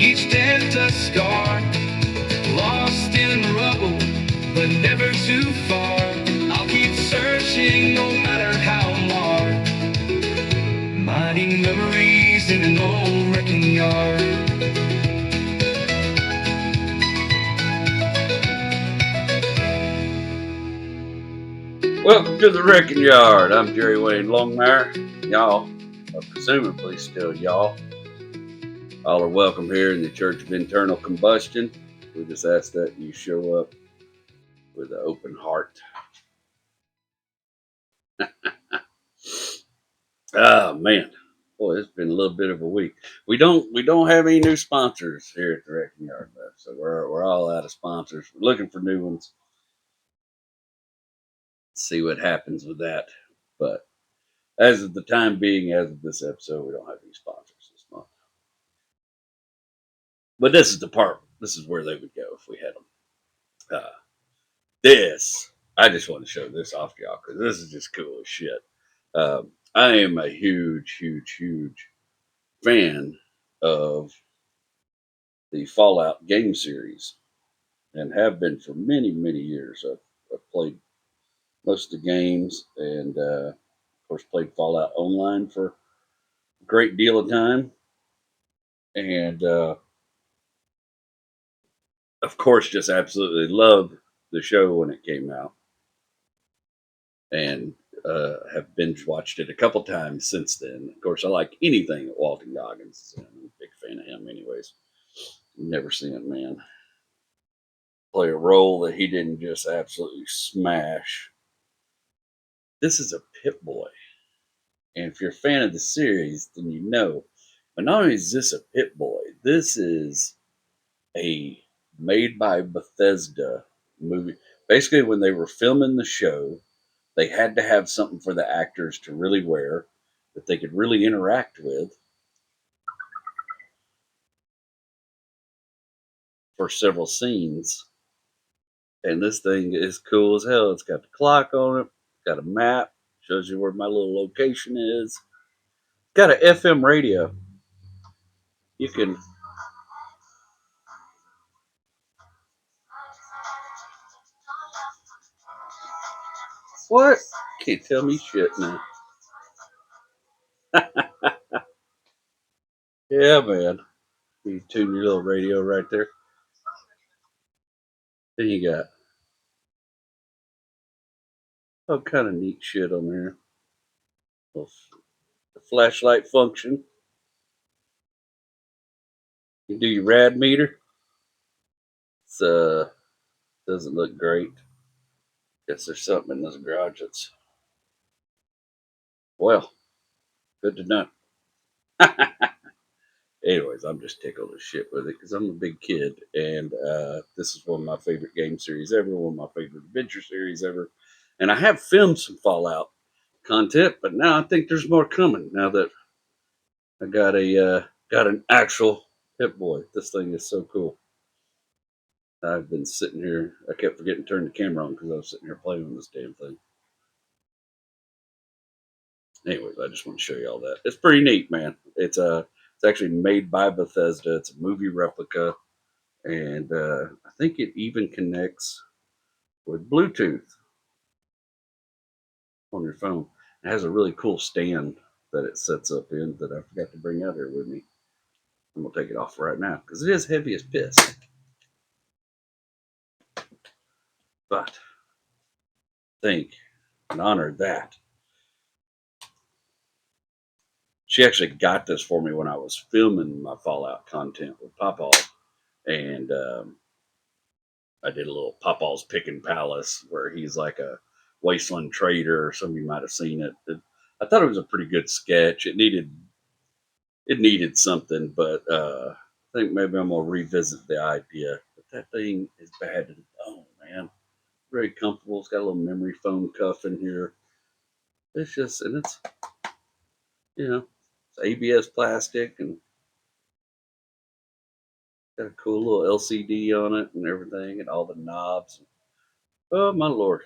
each dent a scar. Lost in the rubble, but never too far. I'll keep searching no matter how marred. Mining memories in an old wrecking yard. Welcome to the Wrecking Yard. I'm Jerry Wayne Longmire. Y'all, presumably still y'all. All are welcome here in the Church of Internal Combustion. We just ask that you show up with an open heart. Ah, man. Boy, it's been a little bit of a week. We don't have any new sponsors here at the Wrecking Yard left, so we're all out of sponsors. We're looking for new ones. See what happens with that. But as of the time being, as of this episode, we don't have any sponsors this month. But this is the part. This is where they would go if we had them. I just want to show this off to y'all because this is just cool as shit. I am a huge fan of the Fallout game series and have been for many years. I've played most of the games and, of course, played Fallout Online for a great deal of time. And, of course, just absolutely loved the show when it came out. And have binge watched it a couple times since then. Of course, I like anything that Walton Goggins is in. I'm a big fan of him anyways. Never seen a man play a role that he didn't just absolutely smash. This is a Pit Boy. And if you're a fan of the series, then you know. But not only is this a Pit Boy, this is a made by Bethesda movie. Basically, when they were filming the show, they had to have something for the actors to really wear that they could really interact with for several scenes. And this thing is cool as hell. It's got the clock on it, got a map, shows you where my little location is. It's got an FM radio. You can. What? Can't tell me shit now. Yeah, man. You tune your little radio right there. Then you got all kind of neat shit on there. The flashlight function. You do your rad meter. It's doesn't look great. Guess there's something in this garage that's well, good to know. Anyways, I'm just tickled as shit with it because I'm a big kid, and this is one of my favorite game series ever, one of my favorite adventure series ever. And I have filmed some Fallout content, but now I think there's more coming. Now that I got an actual Pit Boy, this thing is so cool. I've been sitting here. I kept forgetting to turn the camera on because I was sitting here playing with this damn thing. Anyways, I just want to show you all that. It's pretty neat, man. It's actually made by Bethesda. It's a movie replica, and I think it even connects with Bluetooth on your phone. It has a really cool stand that it sets up in that I forgot to bring out here with me. I'm gonna take it off right now because it is heavy as piss. But think and honor that. She actually got this for me when I was filming my Fallout content with Pawpaw, and I did a little Pawpaw's Pickin' Palace where he's like a wasteland trader. Some of you might have seen it. I thought it was a pretty good sketch. It needed something, but I think maybe I'm gonna revisit the idea. But that thing is bad to the bone, man. Very comfortable. It's got a little memory foam cuff in here. It's just, and it's, it's ABS plastic and got a cool little LCD on it and everything and all the knobs. Oh my lord.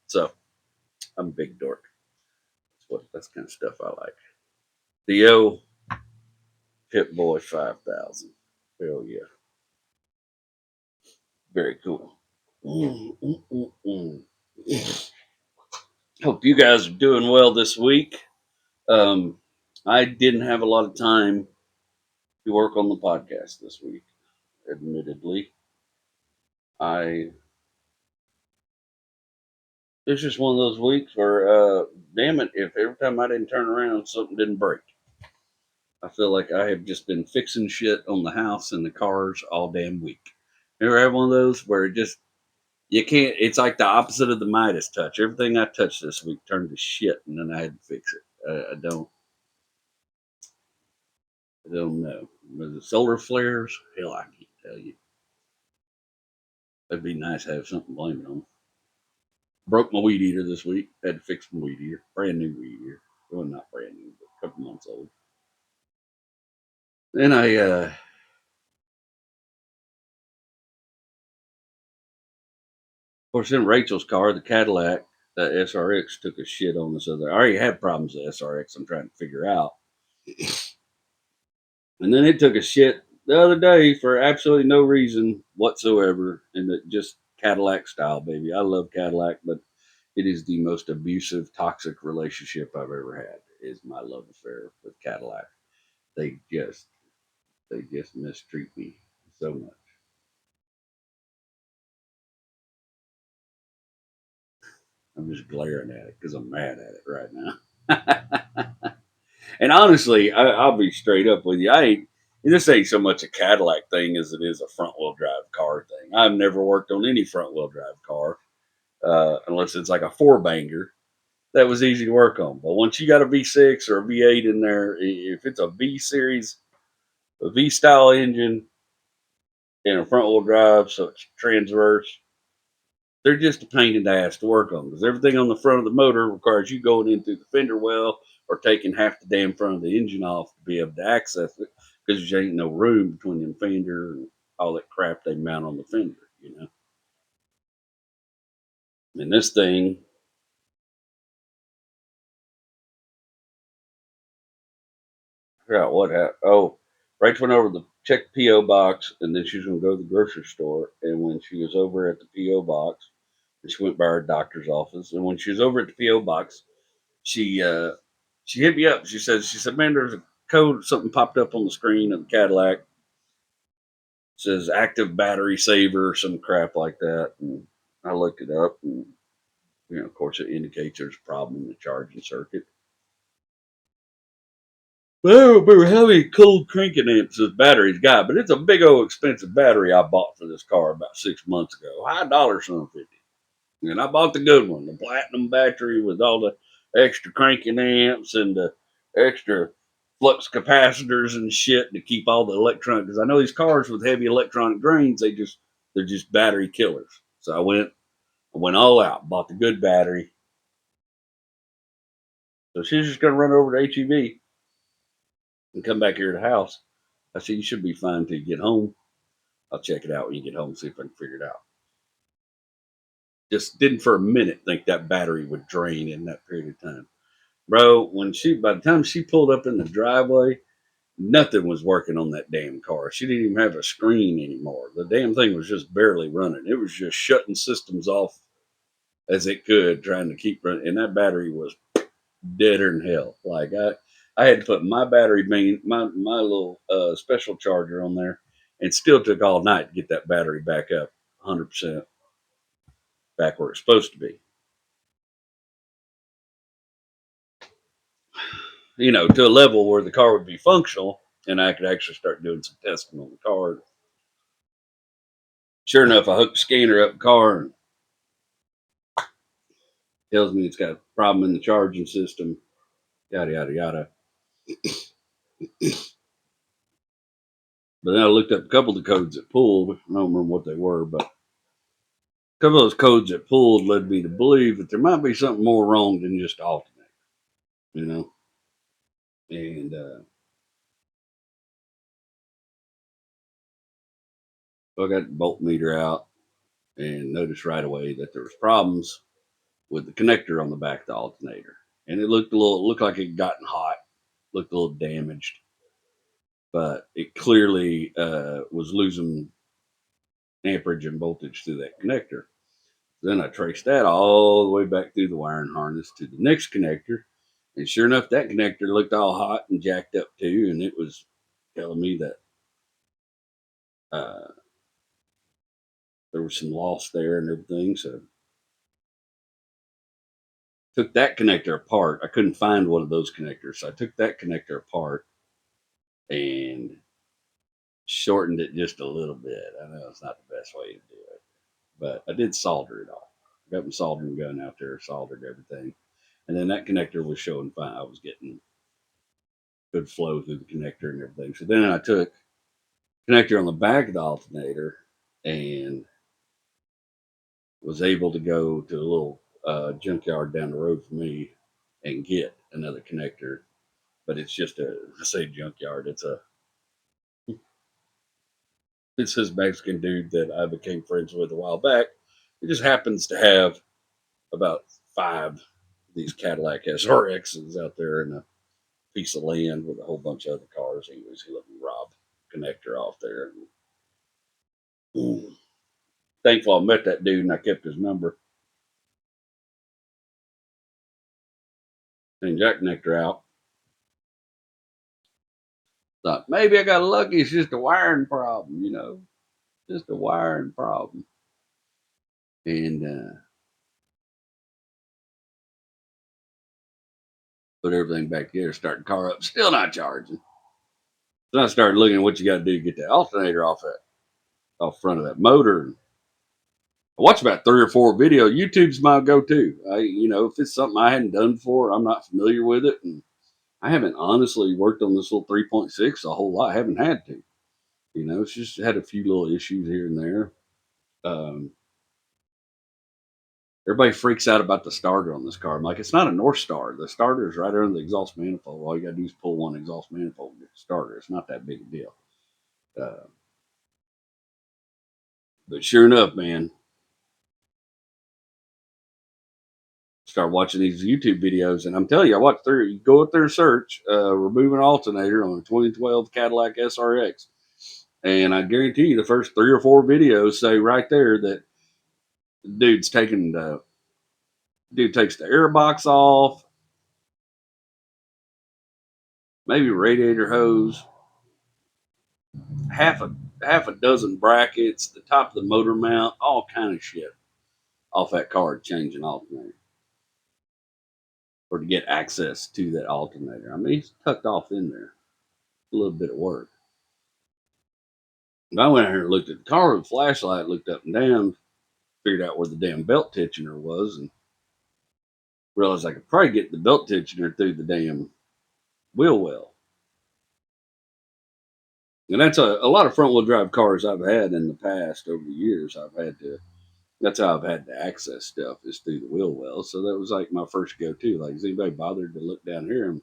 So I'm a big dork. That's the kind of stuff I like. The Pit Boy 5000. Hell yeah. Very cool. Mm, mm, mm, mm. Hope you guys are doing well this week. Um, I didn't have a lot of time to work on the podcast this week, admittedly. I It's just one of those weeks where, damn it, if every time I didn't turn around, something didn't break. I feel like I have just been fixing shit on the house and the cars all damn week. You ever have one of those where it just you can't? It's like the opposite of the Midas touch. Everything I touched this week turned to shit, and then I had to fix it. I don't know. Was it solar flares? Hell, I can't tell you. It'd be nice to have something to blame it on. Broke my weed eater this week. Had to fix my weed eater. Brand new weed eater. Well, not brand new, but a couple months old. Then of course, in Rachel's car, the Cadillac, the SRX took a shit on us. I already had problems with SRX. I'm trying to figure out. And then it took a shit the other day for absolutely no reason whatsoever. And it just Cadillac style, baby. I love Cadillac, but it is the most abusive, toxic relationship I've ever had. Is my love affair with Cadillac. They just they just mistreat me so much. I'm just glaring at it because I'm mad at it right now. And honestly, I'll be straight up with you. I ain't. This ain't so much a Cadillac thing as it is a front wheel drive car thing. I've never worked on any front wheel drive car unless it's like a four banger. That was easy to work on. But once you got a V6 or a V8 in there, if it's a V series, a V style engine and a front wheel drive, so it's transverse, they're just a pain in the ass to work on because everything on the front of the motor requires you going in through the fender well or taking half the damn front of the engine off to be able to access it because there ain't no room between the fender and all that crap they mount on the fender. And this thing, I forgot what happened. Oh, Rachel went over to check the P.O. box and then she was going to go to the grocery store. And when she was over at the P.O. box, and she went by her doctor's office. And when she was over at the P.O. box, she she hit me up. She said, man, there's a code. Something popped up on the screen of the Cadillac. It says active battery saver, some crap like that. And I looked it up, and of course, it indicates there's a problem in the charging circuit. Well, we were having cold cranking amps this battery's got, but it's a big old expensive battery I bought for this car about 6 months ago. High dollar, son, 50. And I bought the good one, the platinum battery with all the extra cranking amps and the extra flux capacitors and shit to keep all the electronic. Because I know these cars with heavy electronic drains, they're just battery killers. So I went all out, bought the good battery. So she's just gonna run over to HEB and come back here to the house. I said, you should be fine till you get home. I'll check it out when you get home and see if I can figure it out. Just didn't for a minute think that battery would drain in that period of time. Bro, by the time she pulled up in the driveway, nothing was working on that damn car. She didn't even have a screen anymore. The damn thing was just barely running. It was just shutting systems off as it could, trying to keep running. And that battery was deader than hell. Like I had to put my battery main, my little special charger on there, and still took all night to get that battery back up 100% back where it's supposed to be. To a level where the car would be functional and I could actually start doing some testing on the car. Sure enough, I hooked the scanner up the car and tells me it's got a problem in the charging system, yada, yada, yada. But then I looked up a couple of the codes that pulled. I don't remember what they were, but a couple of those codes that pulled led me to believe that there might be something more wrong than just alternator, you know? And so I got the voltmeter out and noticed right away that there was problems with the connector on the back of the alternator. And it looked like it had gotten hot, looked a little damaged. but it clearly was losing amperage and voltage through that connector. Then I traced that all the way back through the wiring harness to the next connector. And sure enough, that connector looked all hot and jacked up too. And it was telling me that there was some loss there and everything. So took that connector apart. I couldn't find one of those connectors. So I took that connector apart and shortened it just a little bit. I know it's not the best way to do it, but I did solder it off. I got my soldering gun out there, soldered everything. And then that connector was showing fine. I was getting good flow through the connector and everything. So then I took connector on the back of the alternator and was able to go to a little junkyard down the road from me and get another connector. But it's just I say junkyard. It's his Mexican dude that I became friends with a while back. He just happens to have about 5 of these Cadillac SRXs out there in a piece of land with a whole bunch of other cars. Anyways, he let me rob connector off there. Thankful I met that dude and I kept his number. And jack connector out. Thought maybe I got lucky. It's just a wiring problem, just a wiring problem. And put everything back there, start the car up, still not charging. Then I started looking at what you got to do to get that alternator off front of that motor. I watched about 3 or 4 videos. YouTube's my go-to. If it's something I hadn't done before, I'm not familiar with it, and I haven't honestly worked on this little 3.6 a whole lot. I haven't had to. It's just had a few little issues here and there. Everybody freaks out about the starter on this car. I'm like, it's not a North Star. The starter is right under the exhaust manifold. All you got to do is pull one exhaust manifold and get the starter. It's not that big a deal. But sure enough, man, start watching these YouTube videos, and I'm telling you, I watched through. You go up there and search removing alternator on a 2012 Cadillac SRX, and I guarantee you, the first 3 or 4 videos say right there that the dude takes the air box off, maybe radiator hose, half a dozen brackets, the top of the motor mount, all kind of shit off that car changing alternator. Or to get access to that alternator. I mean, it's tucked off in there. A little bit of work. And I went out here and looked at the car with a flashlight, looked up and down, figured out where the damn belt tensioner was, and realized I could probably get the belt tensioner through the damn wheel well. And that's a lot of front wheel drive cars I've had in the past over the years. That's how I've had to access stuff is through the wheel well. So that was like my first go-to. Like, is anybody bothered to look down here? And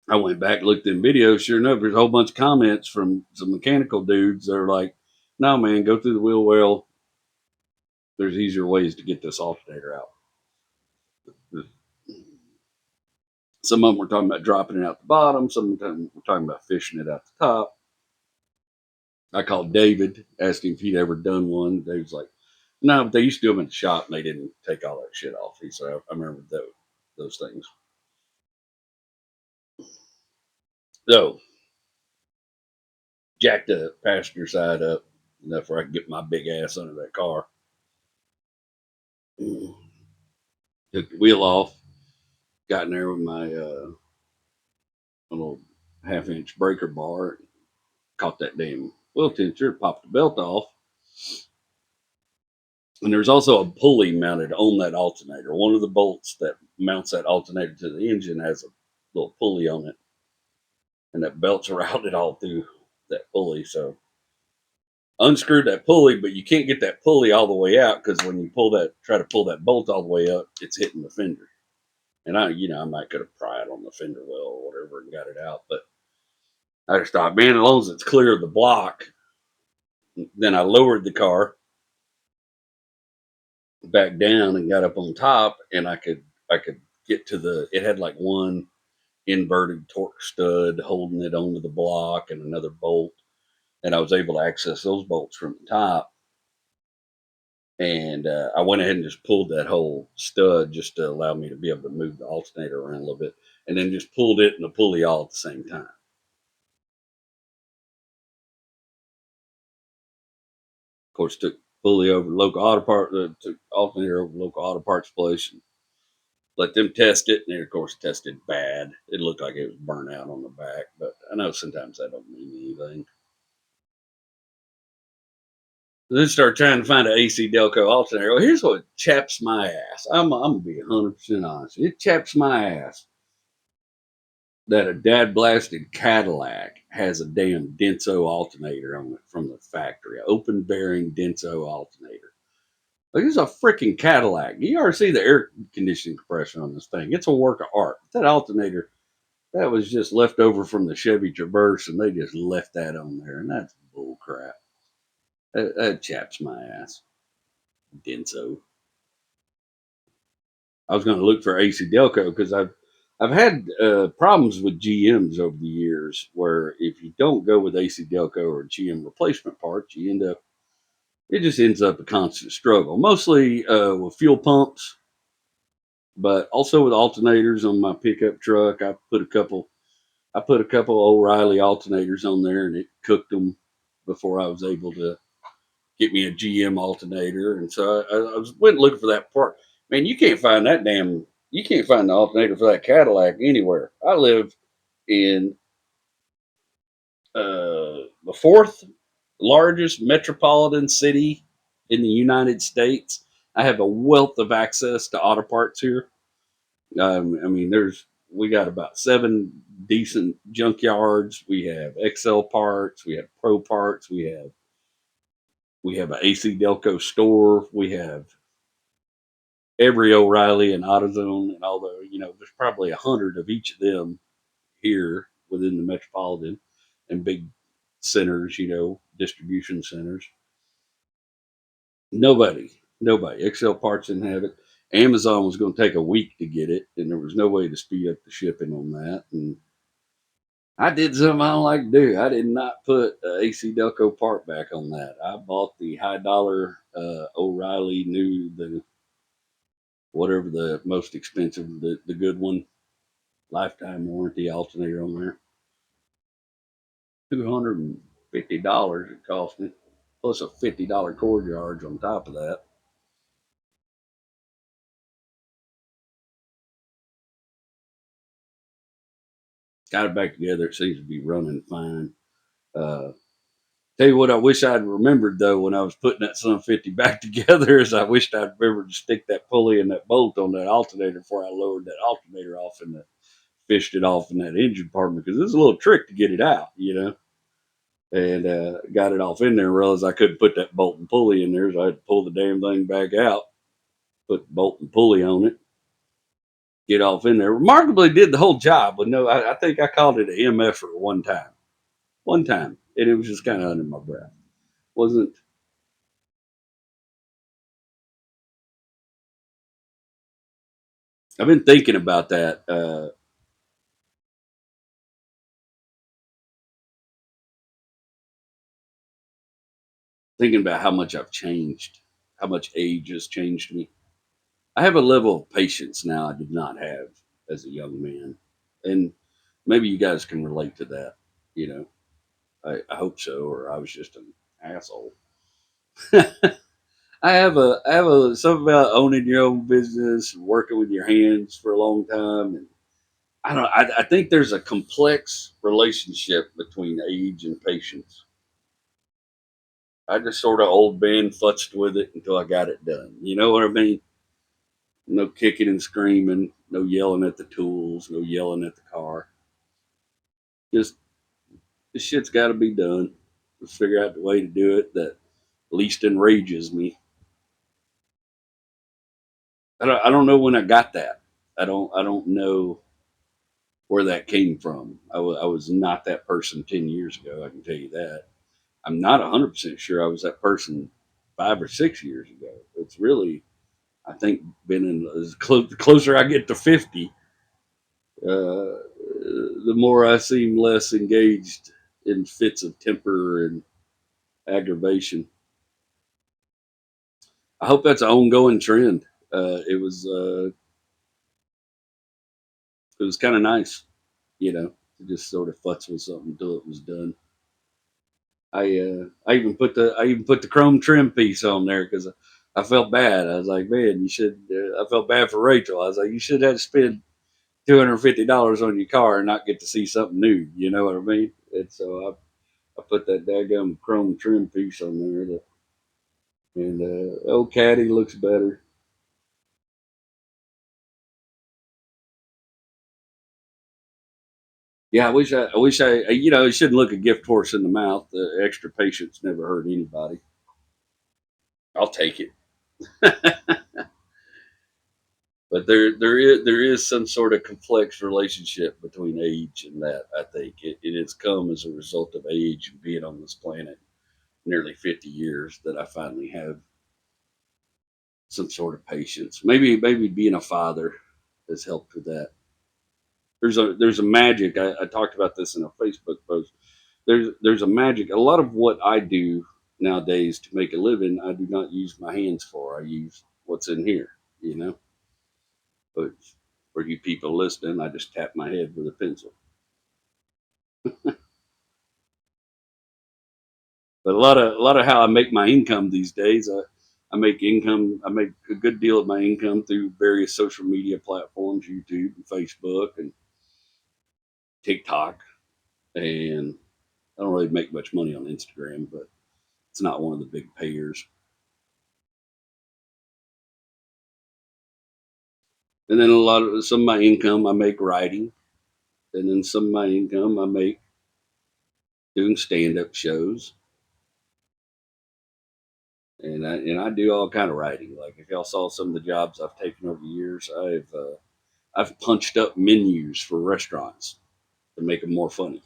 I went back, looked in videos. Sure enough, there's a whole bunch of comments from some mechanical dudes that are like, no, man, go through the wheel well. There's easier ways to get this alternator out. Some of them were talking about dropping it out the bottom. Some of them were talking about fishing it out the top. I called David, asked him if he'd ever done one. David's like, no, but they used to do them in the shop and they didn't take all that shit off. He said, I remember those things. So, jacked the passenger side up enough where I could get my big ass under that car. Took the wheel off, got in there with my little 1/2-inch breaker bar, caught that damn wheel tensioner, popped the belt off. And there's also a pulley mounted on that alternator. One of the bolts that mounts that alternator to the engine has a little pulley on it. And that belt's routed all through that pulley. So unscrewed that pulley, but you can't get that pulley all the way out because when you try to pull that bolt all the way up, it's hitting the fender. And I might could have pried on the fender well or whatever and got it out. But I just thought, man, as long as it's clear of the block, then I lowered the car back down and got up on top, and I could get to it had like one inverted torque stud holding it onto the block and another bolt. And I was able to access those bolts from the top. And I went ahead and just pulled that whole stud just to allow me to be able to move the alternator around a little bit, and then just pulled it and the pulley all at the same time. Of course, took pulley over local auto part, took alternator over local auto parts place, and let them test it. And they, of course, tested bad. It looked like it was burnt out on the back, but I know sometimes that don't mean anything. Then start trying to find an AC Delco alternator. Well, here's what chaps my ass. I'm gonna be 100% honest. It chaps my ass that a dad blasted Cadillac has a damn Denso alternator on it from the factory, an open bearing Denso alternator. Like, it's a freaking Cadillac. You ever see the air conditioning compressor on this thing? It's a work of art. That alternator, that was just left over from the Chevy Traverse, and they just left that on there, and that's bull crap. That chaps my ass. Denso. I was going to look for AC Delco because I've had problems with GMs over the years where if you don't go with AC Delco or GM replacement parts, you end up it just ends up a constant struggle. Mostly with fuel pumps, but also with alternators on my pickup truck. I put a couple O'Reilly alternators on there, and it cooked them before I was able to get me a GM alternator. And so went looking for that part. Man, you can't find the alternator for that Cadillac anywhere. I live in the fourth largest metropolitan city in the United States. I have a wealth of access to auto parts here. I mean, we got about 7 decent junkyards. We have XL parts. We have Pro parts. We have an AC Delco store. We have every O'Reilly and AutoZone, and although there's probably 100 of each of them here within the metropolitan and big centers, distribution centers. Nobody. XL Parts didn't have it. Amazon was going to take a week to get it, and there was no way to speed up the shipping on that. And I did something I don't like to do. I did not put an AC Delco part back on that. I bought the high dollar O'Reilly the whatever the most expensive, the good one, lifetime warranty alternator on there. $250 it cost me, plus a $50 cord charge on top of that. Got it back together. It seems to be running fine. Uh, Tell you what, I wish I'd remembered though when I was putting that Sun 50 back together is I wished I'd remembered to stick that pulley and that bolt on that alternator before I lowered that alternator off and fished it off in that engine compartment because it's a little trick to get it out, And got it off in there and realized I couldn't put that bolt and pulley in there, so I had to pull the damn thing back out, put the bolt and pulley on it, get off in there. Remarkably did the whole job, but no, I think I called it an MF for one time, and it was just kind of under my breath. Wasn't I've been thinking about that. Thinking about how much I've changed, how much age has changed me. I have a level of patience now I did not have as a young man, and maybe you guys can relate to that. You know, I hope so, or I was just an asshole. I have a something about owning your own business, working with your hands for a long time, and I don't. I think there's a complex relationship between age and patience. I just sort of old man futzed with it until I got it done. You know what I mean? No kicking and screaming, no yelling at the tools, no yelling at the car. Just this shit's got to be done. Let's figure out the way to do it that least enrages me. I don't know when I got that. I don't know where that came from. I was not that person 10 years ago. I can tell you that. I'm not 100% sure I was that person 5 or 6 years ago. It's really, I think, been in as closer I get to 50, the more I seem less engaged in fits of temper and aggravation. I hope that's an ongoing trend. Uh, it was uh, it was kind of nice, to just sort of futz with something until it was done. I even put the chrome trim piece on there because I felt bad. I was like, man, you should. I felt bad for Rachel. I was like, you should have to spend $250 on your car and not get to see something new. You know what I mean? And so I put that daggum chrome trim piece on there, and old Caddy looks better. Yeah, I wish it shouldn't look a gift horse in the mouth. Extra patience never hurt anybody. I'll take it. But there is some sort of complex relationship between age and that. I think it has come as a result of age and being on this planet nearly 50 years that I finally have some sort of patience. Maybe being a father has helped with that. There's a magic. I talked about this in a Facebook post. There's a magic. A lot of what I do nowadays to make a living, I do not use my hands for. I use what's in here. You know, but for you people listening, I just tap my head with a pencil. But a lot of how I make my income these days, I make income. I make a good deal of my income through various social media platforms, YouTube and Facebook and TikTok. And I don't really make much money on Instagram, but it's not one of the big payers. And then some of my income I make writing, and then some of my income I make doing stand up shows. And I do all kind of writing. Like if y'all saw some of the jobs I've taken over the years, I've punched up menus for restaurants to make them more funny.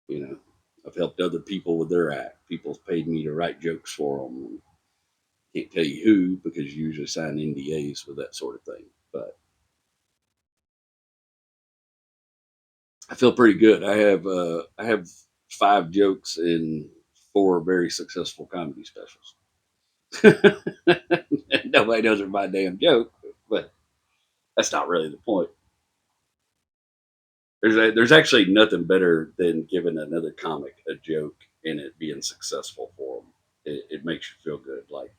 You know, I've helped other people with their act. People's paid me to write jokes for them. Can't tell you who because you usually sign NDAs with that sort of thing. But I feel pretty good. I have 5 jokes in 4 very successful comedy specials. Nobody knows they're my damn joke, but that's not really the point. There's actually nothing better than giving another comic a joke and it being successful for them. It makes you feel good. Like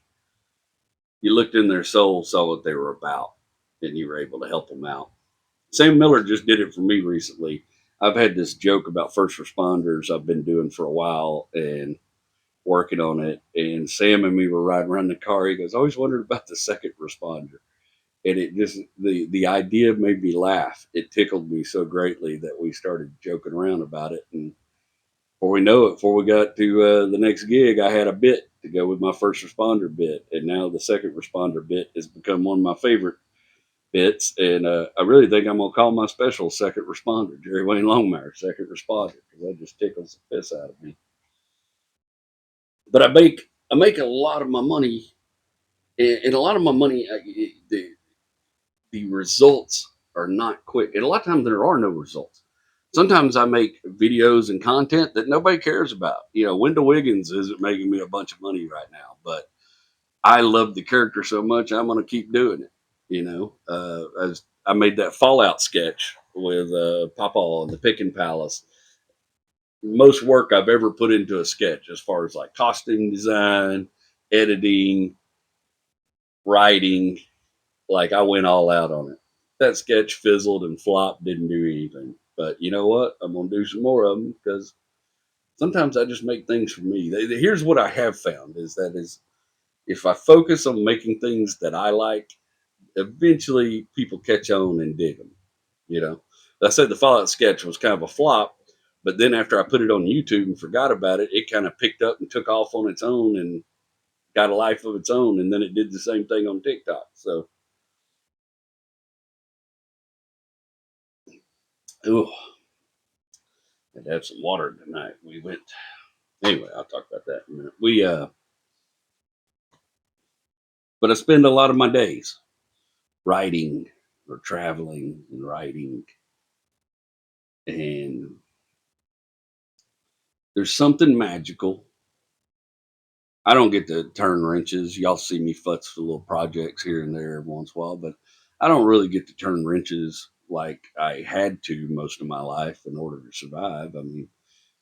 you looked in their soul, saw what they were about, and you were able to help them out. Sam Miller just did it for me recently. I've had this joke about first responders I've been doing for a while and working on it. And Sam and me were riding around the car. He goes, I always wondered about the second responder. And it just, the idea made me laugh. It tickled me so greatly that we started joking around about it. And before we know it, before we got to the next gig, I had a bit to go with my first responder bit. And now the second responder bit has become one of my favorite bits, and I really think I'm gonna call my special second responder, Jerry Wayne Longmire, second responder, because that just tickles the piss out of me. But I make a lot of my money, and a lot of my money, the results are not quick, and a lot of times there are no results. Sometimes I make videos and content that nobody cares about. Wendell Wiggins isn't making me a bunch of money right now, but I love the character so much, I'm going to keep doing it. As I made that Fallout sketch with Papa and the Pickin' Palace. Most work I've ever put into a sketch, as far as like costume design, editing, writing. Like I went all out on it. That sketch fizzled and flopped, didn't do anything. But you know what? I'm going to do some more of them because sometimes I just make things for me. Here's what I have found is if I focus on making things that I like, eventually people catch on and dig them. You know, I said the Fallout sketch was kind of a flop, but then after I put it on YouTube and forgot about it, it kind of picked up and took off on its own and got a life of its own. And then it did the same thing on TikTok. So, oh, had to have some water tonight. We went anyway. I'll talk about that in a minute. But I spend a lot of my days writing or traveling and writing. And there's something magical. I don't get to turn wrenches. Y'all see me futz for little projects here and there every once in a while, but I don't really get to turn wrenches like I had to most of my life in order to survive. I mean,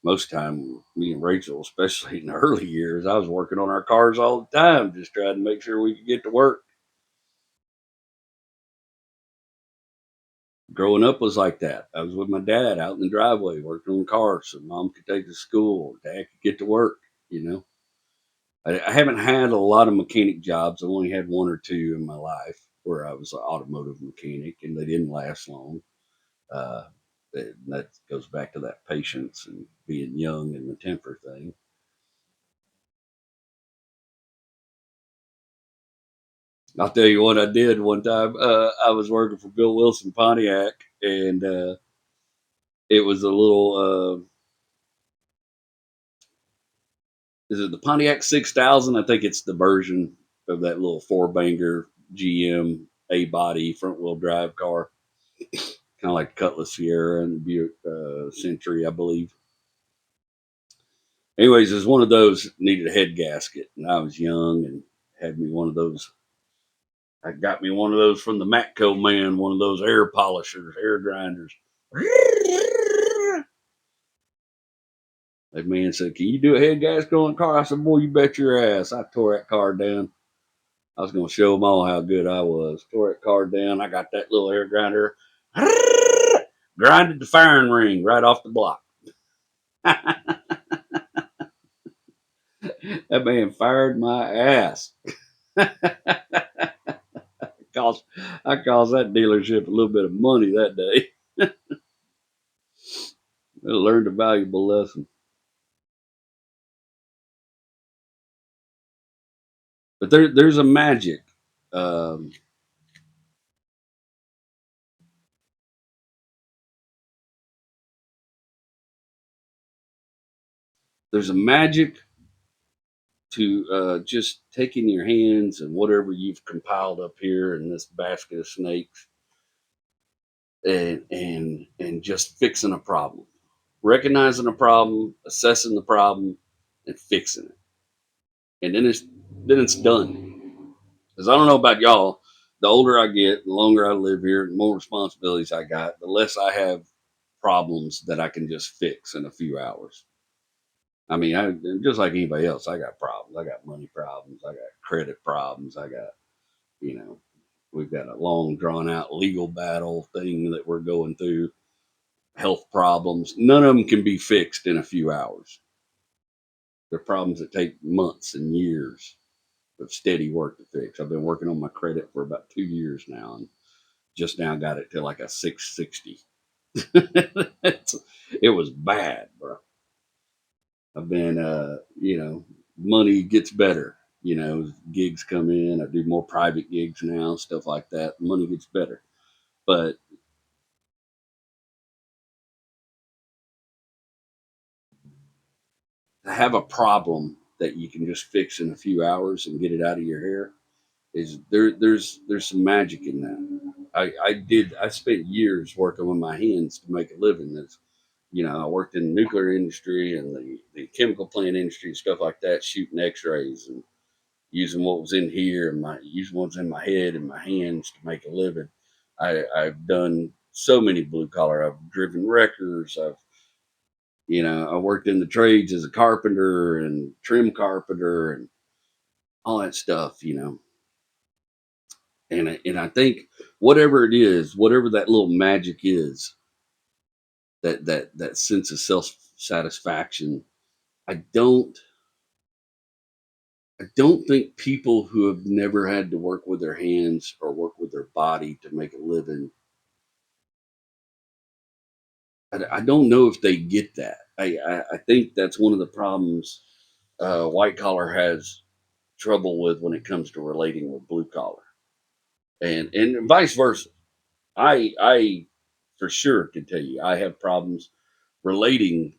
most time, me and Rachel, especially in the early years, I was working on our cars all the time, just trying to make sure we could get to work. Growing up was like that. I was with my dad out in the driveway working on cars so mom could take to school, dad could get to work, you know. I haven't had a lot of mechanic jobs. I've only had one or two in my life where I was an automotive mechanic, and they didn't last long. Uh, that goes back to that patience and being young and the temper thing. I'll tell you what I did one time. I was working for Bill Wilson Pontiac, and it was a little. Is it the Pontiac 6000? I think it's the version of that little four banger GM A body front wheel drive car, kind of like Cutlass Sierra and Buick Century, I believe. Anyways, there's one of those needed a head gasket, and I was young and had me one of those. I got me one of those from the Matco man, one of those air polishers, air grinders. That man said, "Can you do a head gasket on a car?" I said, "Boy, you bet your ass." I tore that car down. I was going to show them all how good I was. Tore that car down. I got that little air grinder. Grinded the firing ring right off the block. That man fired my ass. Cost, I cost that dealership a little bit of money that day. I learned a valuable lesson. But there's a magic. Um, there's a magic to just taking your hands and whatever you've compiled up here in this basket of snakes and just fixing a problem, recognizing a problem, assessing the problem, and fixing it, and then it's done. Because I don't know about y'all, the older I get, the longer I live here, the more responsibilities I got, the less I have problems that I can just fix in a few hours. I mean, just like anybody else, I got problems. I got money problems. I got credit problems. I got, you know, we've got a long, drawn out legal battle thing that we're going through, health problems. None of them can be fixed in a few hours. They're problems that take months and years of steady work to fix. I've been working on my credit for about 2 years now and just now got it to like a 660. It was bad, bro. I've been, money gets better. Gigs come in. I do more private gigs now, stuff like that. Money gets better. But to have a problem that you can just fix in a few hours and get it out of your hair is there's some magic in that. I spent years working with my hands to make a living. I worked in the nuclear industry and the chemical plant industry and stuff like that, shooting x-rays and using what was in here and using what's in my head and my hands to make a living. I've done so many blue collar. I've driven wreckers. I worked in the trades as a carpenter and trim carpenter and all that stuff, And I think whatever it is, whatever that little magic is, that sense of self satisfaction, I don't I don't think people who have never had to work with their hands or work with their body to make a living, I don't know if they get that. I think that's one of the problems white collar has trouble with when it comes to relating with blue collar, and vice versa. I for sure can tell you I have problems relating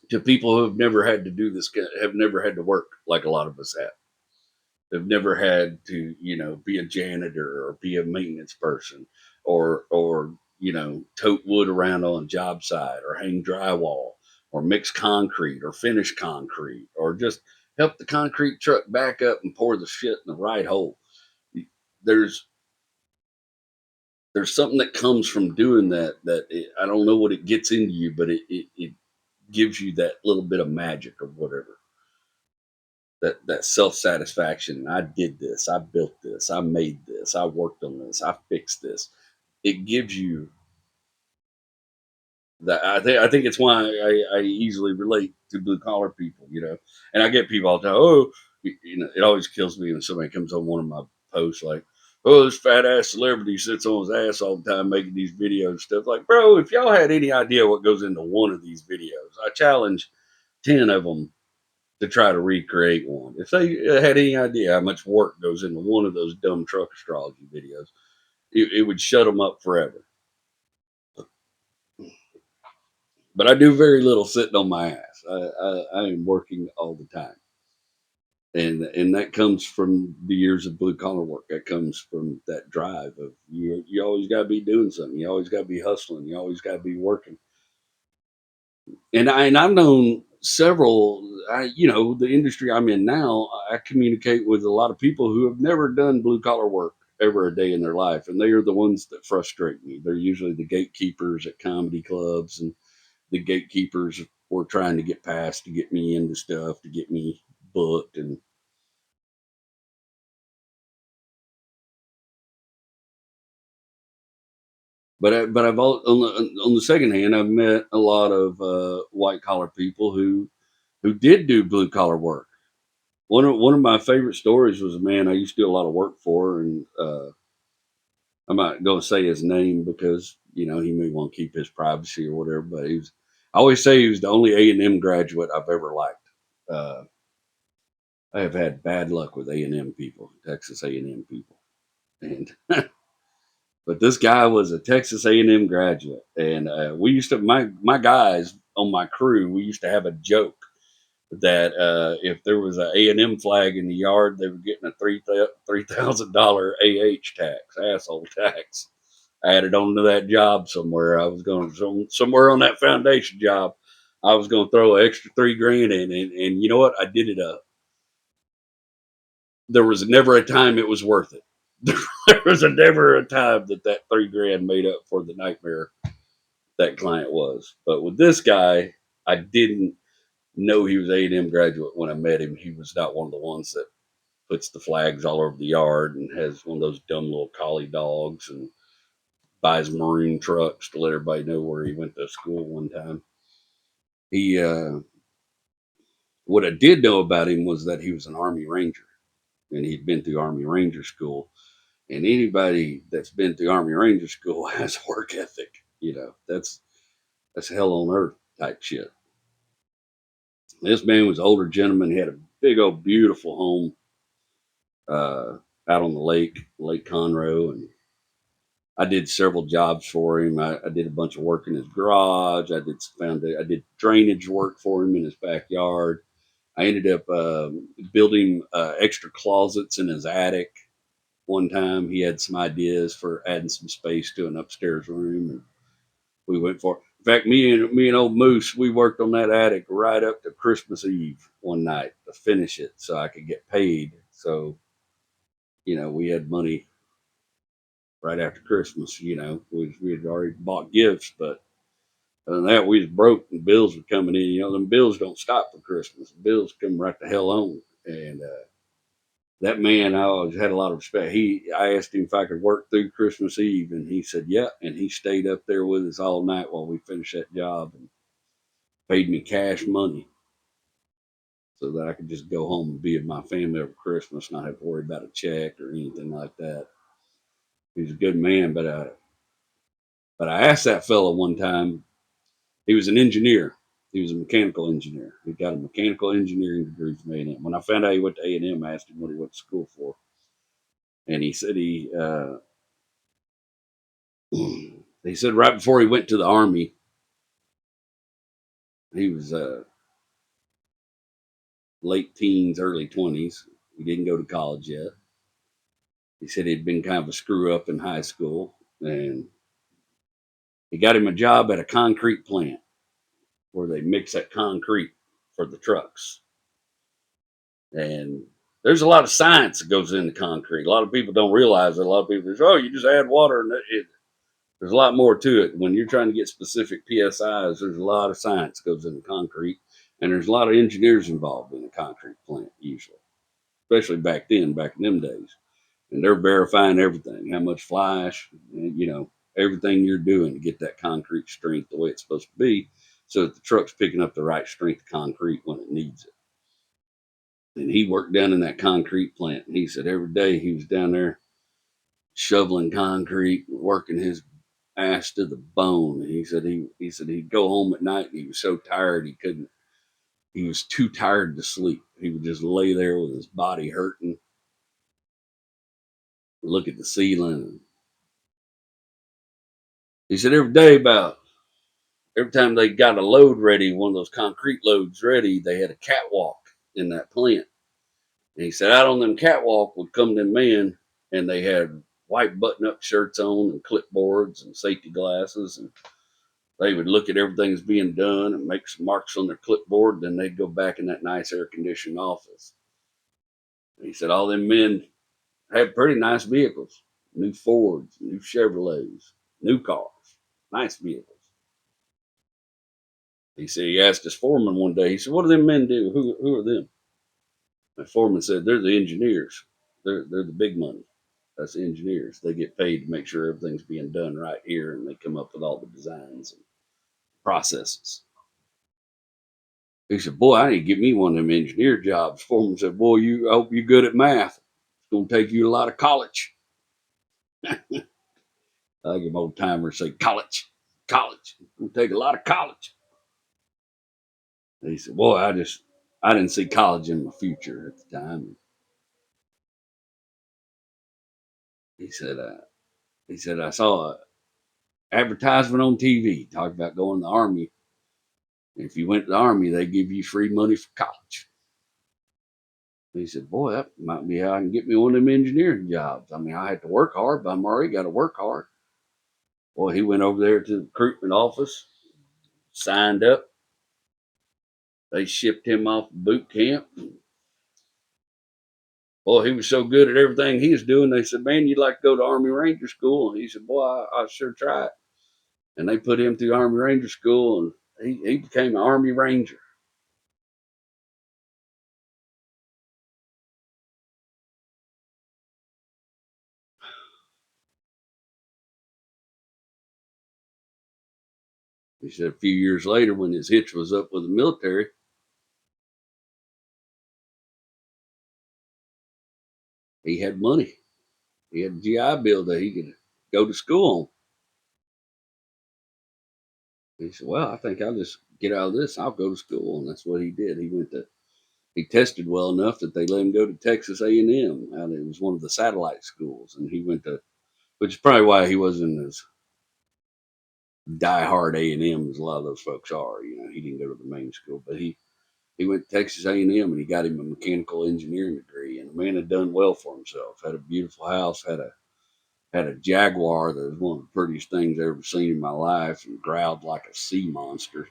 to people who have never had to do this, have never had to work like a lot of us have. They've never had to, be a janitor or be a maintenance person or tote wood around on a job site or hang drywall or mix concrete or finish concrete or just help the concrete truck back up and pour the shit in the right hole. There's there's something that comes from doing that I don't know what it gets into you, but it gives you that little bit of magic or whatever. That self satisfaction. I did this. I built this. I made this. I worked on this. I fixed this. It gives you that. I think it's why I easily relate to blue collar people. And I get people all the time. Oh, it always kills me when somebody comes on one of my posts like, "Oh, this fat ass celebrity sits on his ass all the time making these videos and stuff." Like, bro, if y'all had any idea what goes into one of these videos, I challenge 10 of them to try to recreate one. If they had any idea how much work goes into one of those dumb truck astrology videos, it would shut them up forever. But I do very little sitting on my ass. I am working all the time, and that comes from the years of blue collar work. That comes from that drive of you always got to be doing something. You always got to be hustling. You always got to be working. And I've known several. The industry I'm in now, I communicate with a lot of people who have never done blue collar work ever a day in their life, and they are the ones that frustrate me. They're usually the gatekeepers at comedy clubs, and the gatekeepers were trying to get past to get me into stuff, to get me booked, and but I've on the second hand, I've met a lot of white collar people who did do blue collar work. One of my favorite stories was a man I used to do a lot of work for, and I'm not going to say his name because he may want to keep his privacy or whatever. But I always say he was the only A&M graduate I've ever liked. Uh, I have had bad luck with A&M people, Texas A&M people, and but this guy was a Texas A&M graduate, and we used to my guys on my crew. We used to have a joke that if there was an A&M flag in the yard, they were getting a $3,000 tax, asshole tax, added onto that job somewhere. I was going somewhere on that foundation job. I was going to throw an extra $3,000 in, and you know what? I did it up. There was never a time it was worth it. There was never a time that $3,000 made up for the nightmare that client was. But with this guy, I didn't know he was A&M graduate when I met him. He was not one of the ones that puts the flags all over the yard and has one of those dumb little collie dogs and buys marine trucks to let everybody know where he went to school one time. He What I did know about him was that he was an Army Ranger, and he'd been through Army Ranger school. And anybody that's been through Army Ranger school has work ethic. That's hell on earth type shit. This man was an older gentleman. He had a big old beautiful home out on the Lake Conroe, and I did several jobs for him. I did a bunch of work in his garage. I did drainage work for him in his backyard. I ended up building extra closets in his attic. One time, he had some ideas for adding some space to an upstairs room, and we went for it. In fact, me and old Moose, we worked on that attic right up to Christmas Eve one night to finish it, so I could get paid. So we had money right after Christmas. We had already bought gifts, but other than that, we was broke and bills were coming in. Them bills don't stop for Christmas. Bills come right the hell on, and that man, I always had a lot of respect. I asked him if I could work through Christmas Eve, and he said, "Yeah." And he stayed up there with us all night while we finished that job, and paid me cash money so that I could just go home and be with my family over Christmas, not have to worry about a check or anything like that. He's a good man, but I asked that fella one time. He was an engineer. He was a mechanical engineer. He got a mechanical engineering degree from A&M. When I found out he went to A&M, I asked him what he went to school for, and he said he said right before he went to the Army, he was late teens, early 20s. He didn't go to college yet. He said he'd been kind of a screw up in high school, and he got him a job at a concrete plant where they mix that concrete for the trucks. And there's a lot of science that goes into concrete. A lot of people don't realize that. A lot of people say, "Oh, you just add water," and there's a lot more to it. When you're trying to get specific PSIs, there's a lot of science goes into concrete, and there's a lot of engineers involved in a concrete plant usually, especially back then, back in them days. And they're verifying everything, how much fly ash, everything you're doing to get that concrete strength the way it's supposed to be, so that the truck's picking up the right strength of concrete when it needs it. And he worked down in that concrete plant, and he said every day he was down there shoveling concrete, working his ass to the bone. And he said he'd go home at night and he was so tired he was too tired to sleep. He would just lay there with his body hurting, look at the ceiling. He said every time they got a load ready, one of those concrete loads ready, they had a catwalk in that plant. And he said out on them catwalk would come them men, and they had white button-up shirts on and clipboards and safety glasses, and they would look at everything that's being done and make some marks on their clipboard. Then they'd go back in that nice air-conditioned office. And he said all them men had pretty nice vehicles, new Fords, new Chevrolets, new cars, nice vehicles. He said he asked his foreman one day, he said, "What do them men do? Who are them?" The foreman said, "They're the engineers. They're the big money. That's the engineers. They get paid to make sure everything's being done right here, and they come up with all the designs and processes." He said, "Boy, I need to get me one of them engineer jobs." Foreman said, "Boy, I hope you're good at math. It's going to take you a lot of college." I think old timers say college. It's going to take a lot of college. And he said, "Boy, I didn't see college in my future at the time." He said, "I saw an advertisement on TV talking about going to the army. If you went to the army, they give you free money for college." He said, "Boy, that might be how I can get me one of them engineering jobs. I mean, I had to work hard, but I'm already got to work hard." Boy, he went over there to the recruitment office, signed up. They shipped him off to boot camp. Boy, he was so good at everything he was doing. They said, "Man, you'd like to go to Army Ranger School?" And he said, "Boy, I sure try it." And they put him through Army Ranger School, and he became an Army Ranger. He said a few years later, when his hitch was up with the military, he had money. He had a GI Bill that he could go to school on. He said, "Well, I think I'll just get out of this. I'll go to school." And that's what he did. He tested well enough that they let him go to Texas A&M. And it was one of the satellite schools. And he went to, which is probably why he wasn't as diehard A&M as a lot of those folks are. He didn't go to the main school, but he went to Texas A&M, and he got him a mechanical engineering degree. And the man had done well for himself. Had a beautiful house, had a Jaguar that was one of the prettiest things I've ever seen in my life, and growled like a sea monster,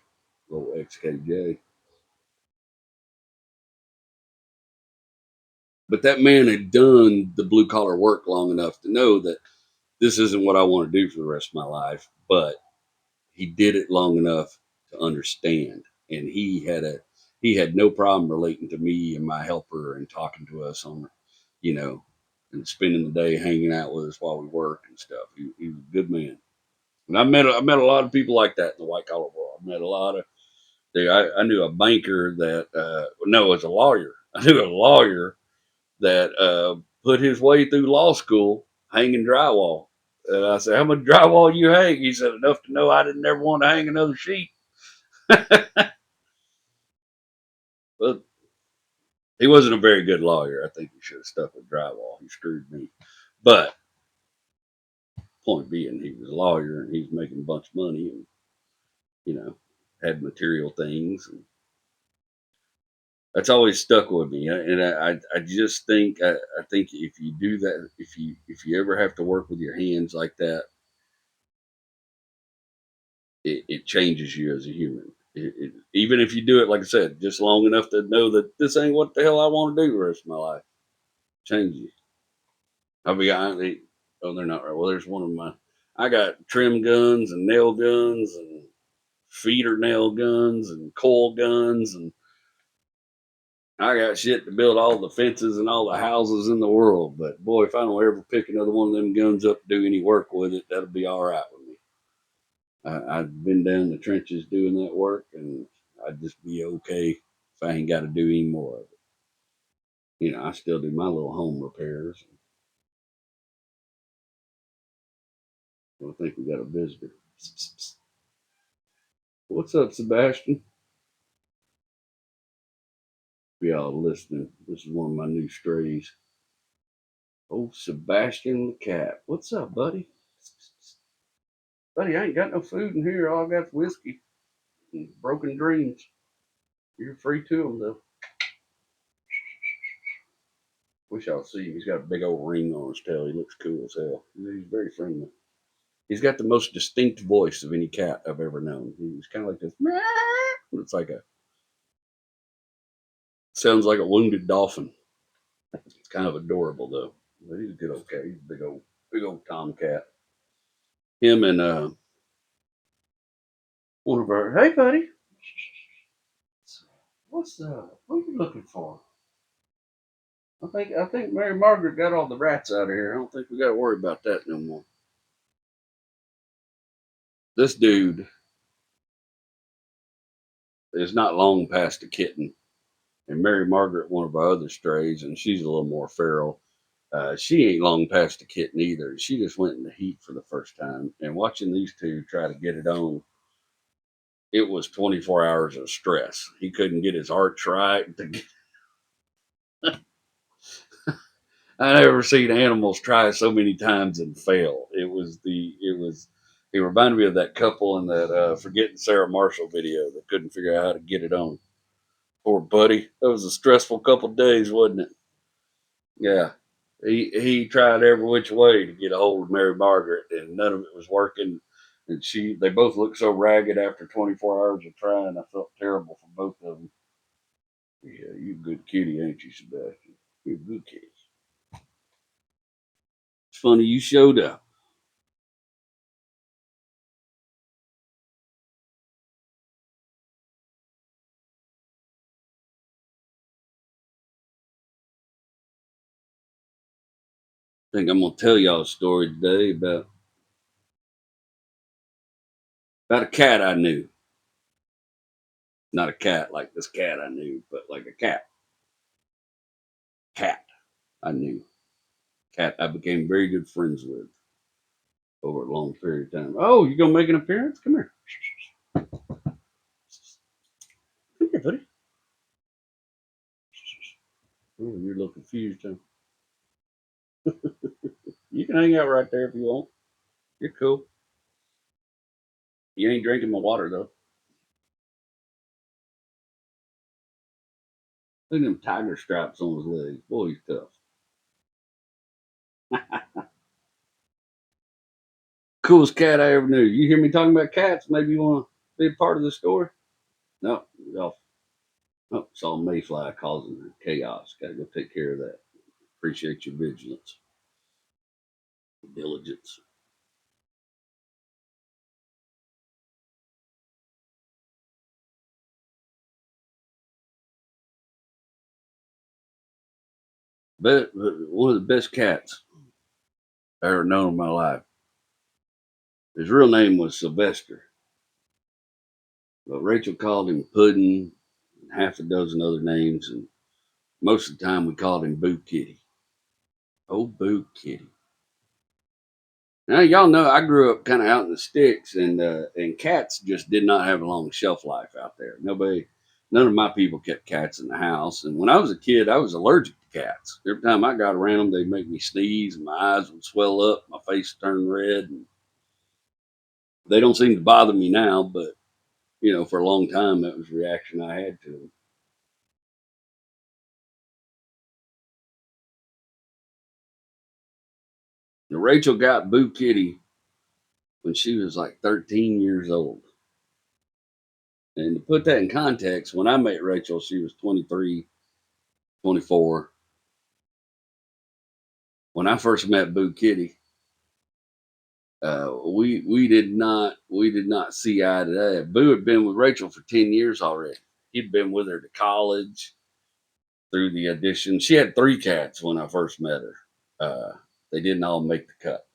little XKJ. But that man had done the blue collar work long enough to know that this isn't what I want to do for the rest of my life. But he did it long enough to understand, and he had no problem relating to me and my helper and talking to us on, you know, and spending the day hanging out with us while we worked and stuff. He was a good man. And I met a lot of people like that in the white collar world. I met a lot of. I knew a banker that no, as a lawyer. I knew a lawyer that put his way through law school hanging drywall. And I said, "How much drywall you hang?" He said, "Enough to know I didn't ever want to hang another sheet." But he wasn't a very good lawyer. I think he should have stuck with drywall. He screwed me. But point being, he was a lawyer and he was making a bunch of money and, you know, had material things. And That's always stuck with me, and I just think I think if you do that, if you ever have to work with your hands like that, it changes you as a human. Even if you do it, like I said, just long enough to know that this ain't what the hell I want to do the rest of my life, change you. I'll be honest. Oh, they're not right. Well, there's one of my. I got trim guns and nail guns and feeder nail guns and coil guns, and I got shit to build all the fences and all the houses in the world. But boy, if I don't ever pick another one of them guns up to do any work with it, that'll be all right with me. I've been down the trenches doing that work, and I'd just be okay if I ain't got to do any more of it. I still do my little home repairs. I think we got a visitor. What's up, Sebastian? Be all listening. This is one of my new strays. Oh, Sebastian the cat. What's up, buddy? Buddy, I ain't got no food in here. All I got's whiskey and broken dreams. You're free to them, though. Wish y'all see him. He's got a big old ring on his tail. He looks cool as hell. He's very friendly. He's got the most distinct voice of any cat I've ever known. He's kind of like this. It's like sounds like a wounded dolphin. It's kind of adorable though. But he's a good old cat. He's a big old tomcat. Him and one of our. Hey, buddy. What are you looking for? I think Mary Margaret got all the rats out of here. I don't think we got to worry about that no more. This dude is not long past a kitten, and Mary Margaret, one of our other strays, and she's a little more feral. She ain't long past a kitten either. She just went in the heat for the first time, and watching these two try to get it on, it was 24 hours of stress. He couldn't get his arch right. I never seen animals try so many times and fail. It reminded me of that couple in that Forgetting Sarah Marshall video that couldn't figure out how to get it on. Poor buddy. That was a stressful couple of days, wasn't it? Yeah. He tried every which way to get a hold of Mary Margaret, and none of it was working. And they both looked so ragged after 24 hours of trying. I felt terrible for both of them. Yeah, you a good kitty, ain't you, Sebastian? You're a good kitty. It's funny you showed up. I think I'm gonna tell y'all a story today about a cat I knew. Not a cat like this cat I knew, but like a cat. Cat I knew. Cat I became very good friends with over a long period of time. Oh, you gonna make an appearance? Come here. Come here, buddy. Oh, you're a little confused, huh? You can hang out right there if you want. You're cool. You ain't drinking my water though. Look at them tiger stripes on his legs. Boy, he's tough. Coolest cat I ever knew. You hear me talking about cats? Maybe you want to be a part of the story? No, no. Oh, saw a mayfly causing chaos. Got to go take care of that. Appreciate your vigilance, diligence. But one of the best cats I ever known in my life. His real name was Sylvester, but Rachel called him Puddin', and half a dozen other names, and most of the time we called him Boo Kitty. Oh, Boo Kitty. Now y'all know I grew up kind of out in the sticks, and cats just did not have a long shelf life out there. None of my people kept cats in the house. And when I was a kid, I was allergic to cats. Every time I got around them, they'd make me sneeze, and my eyes would swell up, my face would turn red. And they don't seem to bother me now, but for a long time that was the reaction I had to them. And Rachel got Boo Kitty when she was like 13 years old. And to put that in context, when I met Rachel, she was 23, 24. When I first met Boo Kitty, we did not see eye to eye. Boo had been with Rachel for 10 years already. He'd been with her to college, through the addition. She had 3 cats when I first met her. They didn't all make the cut.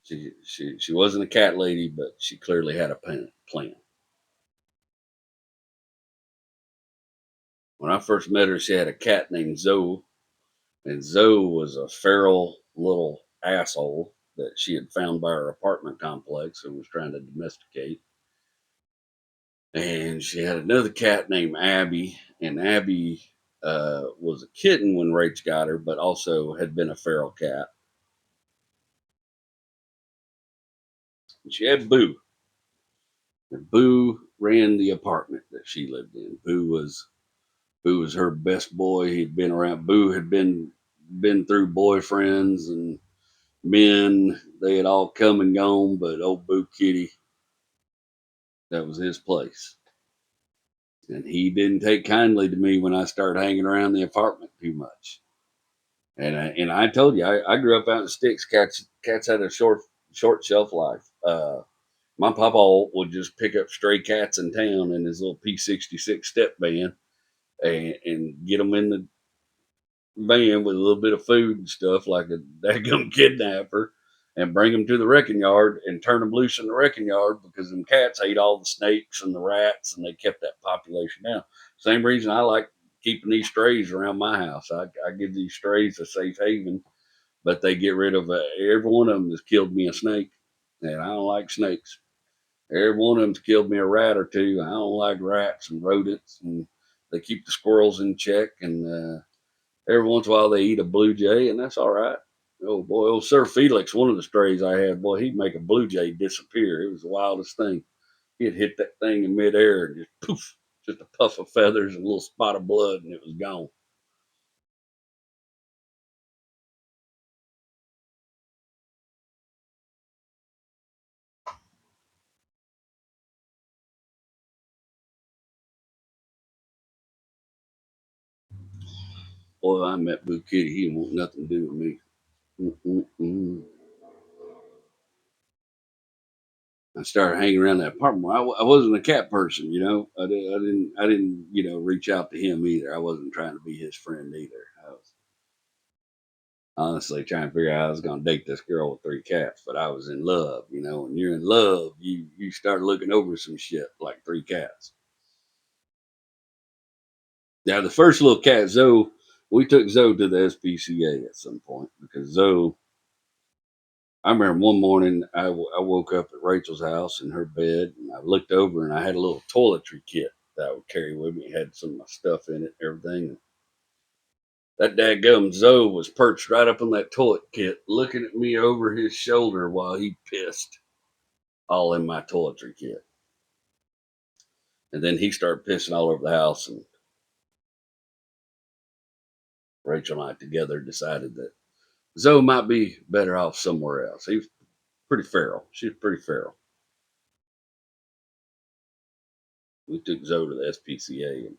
She wasn't a cat lady, but she clearly had a plan. When I first met her, she had a cat named Zoe, and Zoe was a feral little asshole that she had found by her apartment complex and was trying to domesticate. And she had another cat named Abby, and Abby was a kitten when Rach got her, but also had been a feral cat. And she had Boo. And Boo ran the apartment that she lived in. Boo was her best boy. He'd been around. Boo had been through boyfriends and men. They had all come and gone, but old Boo Kitty, that was his place. And he didn't take kindly to me when I started hanging around the apartment too much. And I told you, I grew up out in the sticks. Cats had a short shelf life. My papa would just pick up stray cats in town in his little P66 step van and get them in the van with a little bit of food and stuff like a daggum kidnapper, and bring them to the wrecking yard and turn them loose in the wrecking yard because them cats ate all the snakes and the rats and they kept that population down. Same reason I like keeping these strays around my house. I give these strays a safe haven, but they get rid of every one of them has killed me a snake, and I don't like snakes. Every one of them's killed me a rat or two. I don't like rats and rodents, and they keep the squirrels in check. And every once in a while they eat a blue jay, and that's all right. Oh boy, old Sir Felix, one of the strays I had, boy, he'd make a blue jay disappear. It was the wildest thing. He'd hit that thing in midair and just poof, just a puff of feathers and a little spot of blood, and it was gone. Boy, I met Blue Kitty. He didn't want nothing to do with me. Mm-mm-mm. I started hanging around that apartment. I wasn't a cat person, you know. I didn't, reach out to him either. I wasn't trying to be his friend either. I was honestly trying to figure out how I was going to date this girl with 3 cats, but I was in love, you know. When you're in love, you start looking over some shit like 3 cats. Now, the first little cat, Zoe, we took Zoe to the SPCA at some point because Zoe. I remember one morning I woke up at Rachel's house in her bed, and I looked over and I had a little toiletry kit that I would carry with me. It had some of my stuff in it and everything. And that dadgum Zoe was perched right up on that toilet kit looking at me over his shoulder while he pissed all in my toiletry kit. And then he started pissing all over the house, and Rachel and I together decided that Zoe might be better off somewhere else. He was pretty feral. She was pretty feral. We took Zoe to the SPCA and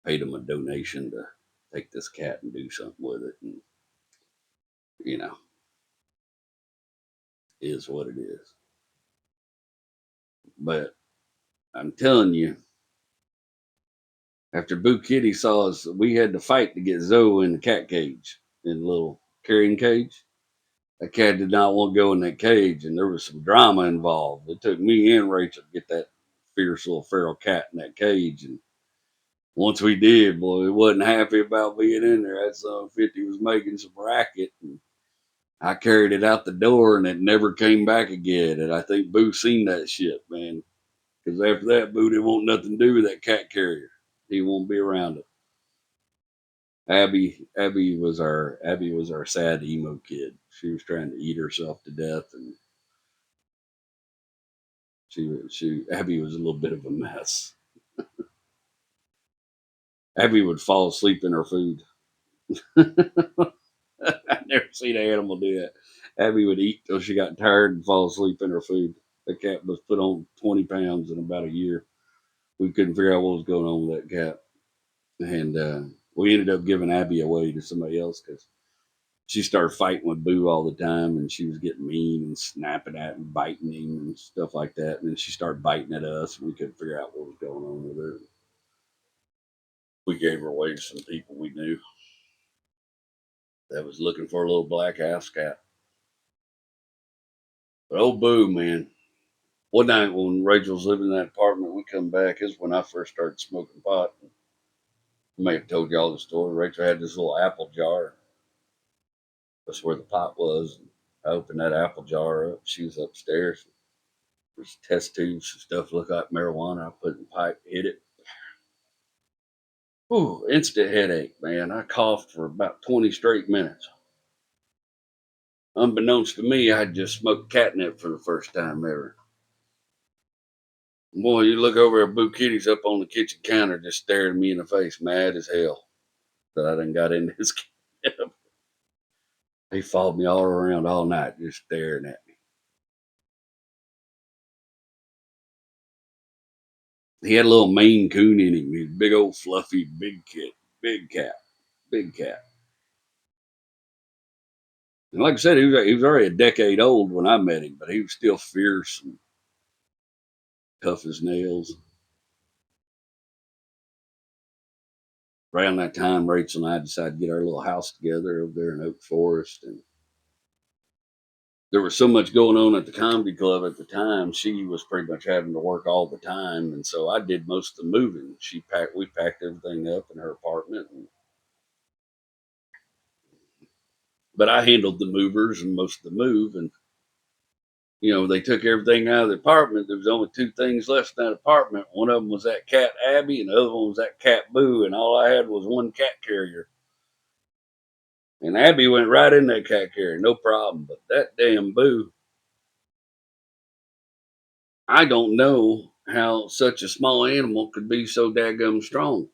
paid him a donation to take this cat and do something with it. And, you know, is what it is. But I'm telling you, after Boo Kitty saw us, we had to fight to get Zoe in the cat cage, in the little carrying cage. That cat did not want to go in that cage, and there was some drama involved. It took me and Rachel to get that fierce little feral cat in that cage. And once we did, boy, he wasn't happy about being in there. That son of 50 was making some racket. And I carried it out the door, and it never came back again. And I think Boo seen that shit, man. Because after that, Boo didn't want nothing to do with that cat carrier. He won't be around it. Abby was our sad emo kid. She was trying to eat herself to death, and Abby was a little bit of a mess. Abby would fall asleep in her food. never seen an animal do that. Abby would eat till she got tired and fall asleep in her food. The cat was put on 20 pounds in about a year. We couldn't figure out what was going on with that cat. And we ended up giving Abby away to somebody else because she started fighting with Boo all the time, and she was getting mean and snapping at him, biting him and stuff like that. And then she started biting at us, and we couldn't figure out what was going on with her. We gave her away to some people we knew that was looking for a little black house cat. But old Boo, man. One night when Rachel's living in that apartment, we come back. This is when I first started smoking pot. I may have told y'all the story. Rachel had this little apple jar. That's where the pot was. I opened that apple jar up. She was upstairs. There's test tubes and stuff looked like marijuana. I put in the pipe, hit it. Whew, instant headache, man. I coughed for about 20 straight minutes. Unbeknownst to me, I just smoked catnip for the first time ever. Boy, you look over at Boo Kitty's up on the kitchen counter just staring me in the face, mad as hell that I done got into his catnip. He followed me all around all night just staring at me. He had a little Maine Coon in him. He's a big old fluffy big cat. Big cat. And like I said, he was already a decade old when I met him, but he was still fierce and tough as nails. Around that time, Rachel and I decided to get our little house together over there in Oak Forest. And there was so much going on at the comedy club at the time. She was pretty much having to work all the time. And so I did most of the moving. We packed everything up in her apartment. But I handled the movers and most of the move. And they took everything out of the apartment. There was only two things left in that apartment. One of them was that cat Abby, and the other one was that cat Boo. And all I had was one cat carrier. And Abby went right in that cat carrier, no problem. But that damn Boo, I don't know how such a small animal could be so daggum strong.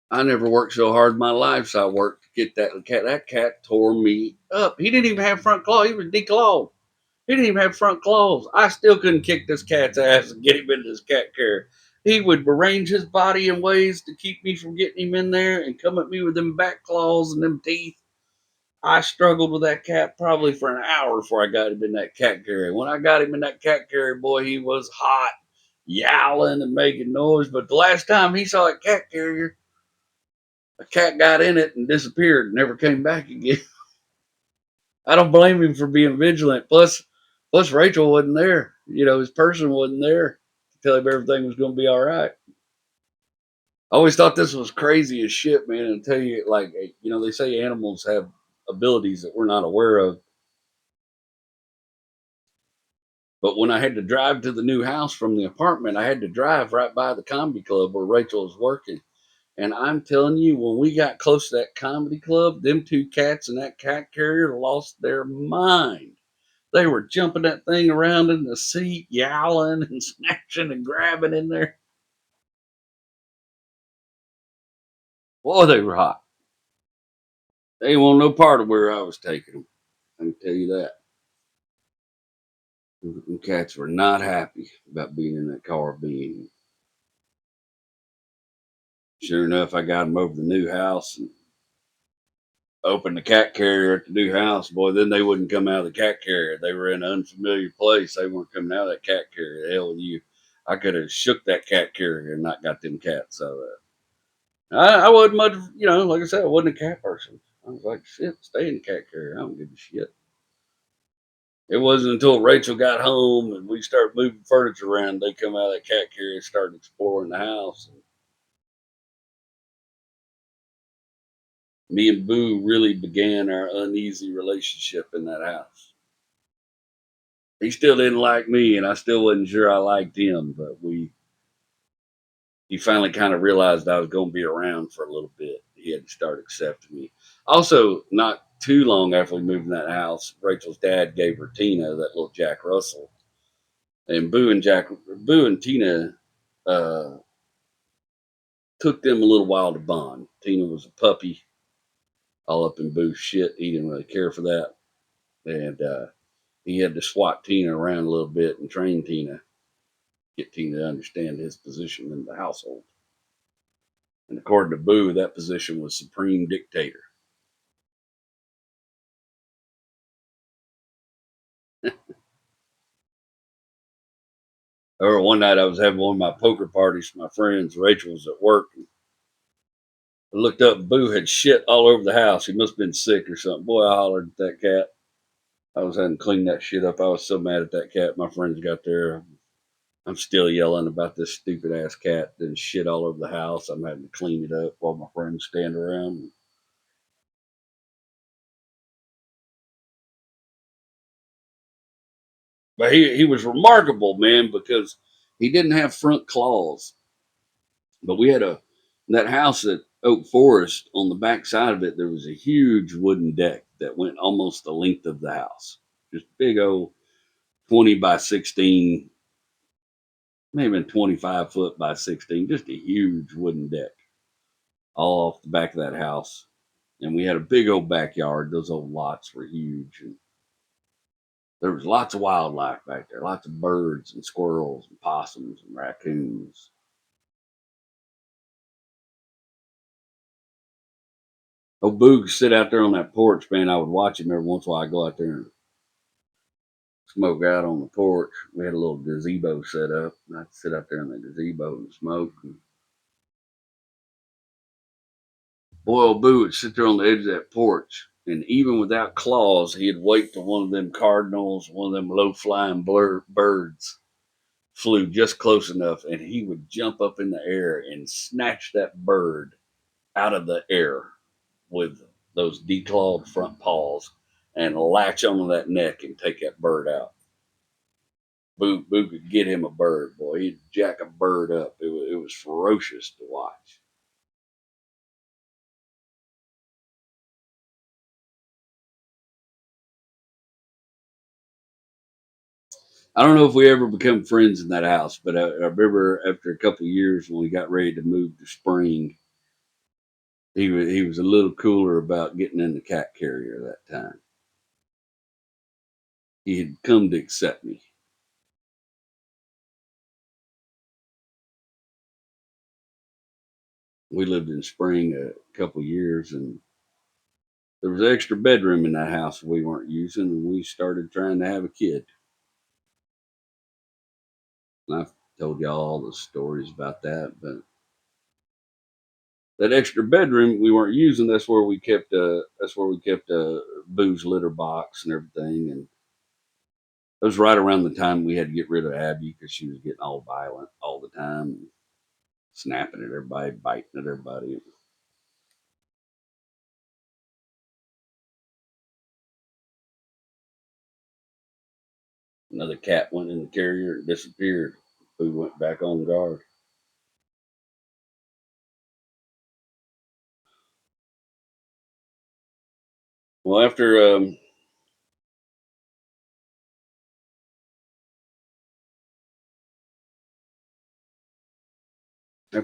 I never worked so hard in my life, so I worked to get that cat. That cat tore me up. He didn't even have front claws. He was declawed. He didn't even have front claws. I still couldn't kick this cat's ass and get him into this cat carrier. He would arrange his body in ways to keep me from getting him in there and come at me with them back claws and them teeth. I struggled with that cat probably for an hour before I got him in that cat carrier. When I got him in that cat carrier, boy, he was hot, yowling and making noise. But the last time he saw that cat carrier, a cat got in it and disappeared and never came back again. I don't blame him for being vigilant. Plus Rachel wasn't there. His person wasn't there to tell him everything was going to be all right. I always thought this was crazy as shit, man. And tell you, they say animals have abilities that we're not aware of. But when I had to drive to the new house from the apartment, I had to drive right by the comedy club where Rachel was working. And I'm telling you, when we got close to that comedy club, them two cats in that cat carrier lost their mind. They were jumping that thing around in the seat, yowling and snatching and grabbing in there. Boy, they were hot. They didn't want no part of where I was taking them. I can tell you that. The cats were not happy about being in that car being. Sure enough, I got them over the new house and opened the cat carrier at the new house. Boy, then they wouldn't come out of the cat carrier. They were in an unfamiliar place. They weren't coming out of that cat carrier. The hell with you. I could have shook that cat carrier and not got them cats out of that. I wasn't much, like I said, I wasn't a cat person. I was like, shit, stay in the cat carrier. I don't give a shit. It wasn't until Rachel got home and we started moving furniture around, they come out of that cat carrier and started exploring the house. And me and Boo really began our uneasy relationship in that house. He still didn't like me, and I still wasn't sure I liked him, but he finally kind of realized I was going to be around for a little bit. He had to start accepting me. Also, not too long after we moved in that house, Rachel's dad gave her Tina, that little Jack Russell. And Boo and Tina took them a little while to bond. Tina was a puppy. all up in Boo's shit. He didn't really care for that. And he had to swat Tina around a little bit and train Tina, get Tina to understand his position in the household. And according to Boo, that position was supreme dictator. Or one night I was having one of my poker parties for my friends. Rachel was at work. And I looked up and Boo had shit all over the house. He must have been sick or something. Boy, I hollered at that cat. I was having to clean that shit up. I was so mad at that cat. My friends got there. I'm still yelling about this stupid ass cat and shit all over the house. I'm having to clean it up while my friends stand around. But he was remarkable, man, because he didn't have front claws. But we had that house at Oak Forest, on the back side of it, there was a huge wooden deck that went almost the length of the house. Just big old 20 by 16, maybe 25 foot by 16, just a huge wooden deck all off the back of that house. And we had a big old backyard. Those old lots were huge. And there was lots of wildlife back there, lots of birds and squirrels and possums and raccoons. Oh, Boo could sit out there on that porch, man. I would watch him every once in a while. I'd go out there and smoke out on the porch. We had a little gazebo set up, and I'd sit out there in the gazebo and smoke. And boy, old Boo would sit there on the edge of that porch, and even without claws, he'd wait till one of them cardinals, one of them low-flying birds flew just close enough, and he would jump up in the air and snatch that bird out of the air with those declawed front paws and latch onto that neck and take that bird out. Boo could get him a bird, boy. He'd jack a bird up. It was ferocious to watch. I don't know if we ever become friends in that house, but I remember after a couple of years when we got ready to move to Spring, he was a little cooler about getting in the cat carrier that time. He had come to accept me. We lived in Spring a couple of years, and there was an extra bedroom in that house we weren't using, and we started trying to have a kid. And I've told y'all all the stories about that, but that extra bedroom we weren't using, that's where we kept Boo's litter box and everything. And it was right around the time we had to get rid of Abby because she was getting all violent all the time, snapping at everybody, biting at everybody. Another cat went in the carrier and disappeared. Boo went back on guard. Well, after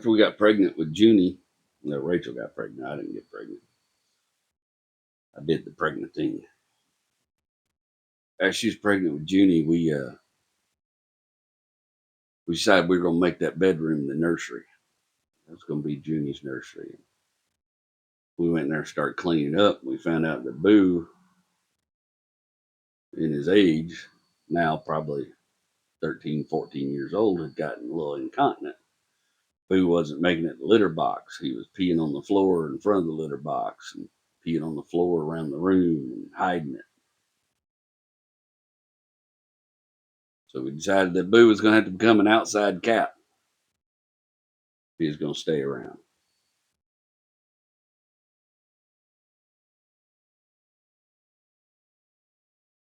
we got pregnant with Junie, no, Rachel got pregnant. I didn't get pregnant. I did the pregnant thing. As she was pregnant with Junie, we decided we were going to make that bedroom the nursery. It was going to be Junie's nursery. We went in there and started cleaning up. We found out that Boo, in his age, now probably 13, 14 years old, had gotten a little incontinent. Boo wasn't making it the litter box. He was peeing on the floor in front of the litter box and peeing on the floor around the room and hiding it. So we decided that Boo was going to have to become an outside cat if he was going to stay around.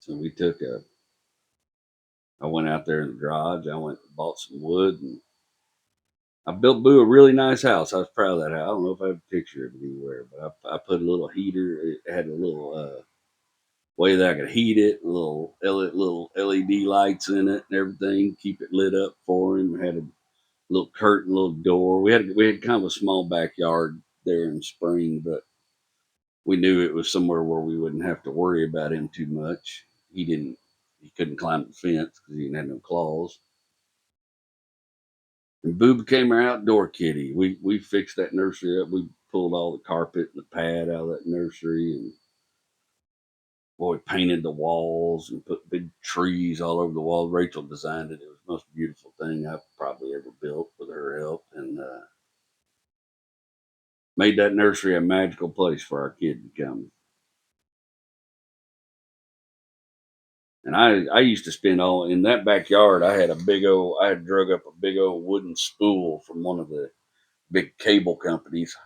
So I went out there in the garage. I went and bought some wood, and I built Boo a really nice house. I was proud of that house. I don't know if I have a picture of it anywhere, but I put a little heater. It had a little way that I could heat it, little LED lights in it and everything, keep it lit up for him. I had a little curtain, little door. We had kind of a small backyard there in Spring, but we knew it was somewhere where we wouldn't have to worry about him too much. He couldn't climb the fence because he didn't have no claws. And Boo became our outdoor kitty. We fixed that nursery up. We pulled all the carpet and the pad out of that nursery, and boy, painted the walls and put big trees all over the wall. Rachel designed it. It was the most beautiful thing I've probably ever built with her help, and made that nursery a magical place for our kid to come. And I used to spend all in that backyard. I had drug up a big old wooden spool from one of the big cable companies,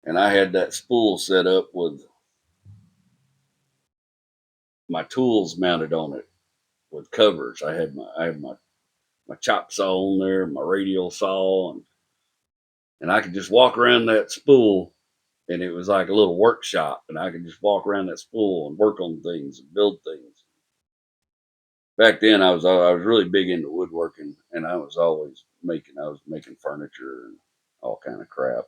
and I had that spool set up with my tools mounted on it with covers. I had my chop saw on there, my radial saw, and I could just walk around that spool, and it was like a little workshop, and I could just walk around that spool and work on things and build things. Back then, I was really big into woodworking, and I was making furniture and all kind of crap.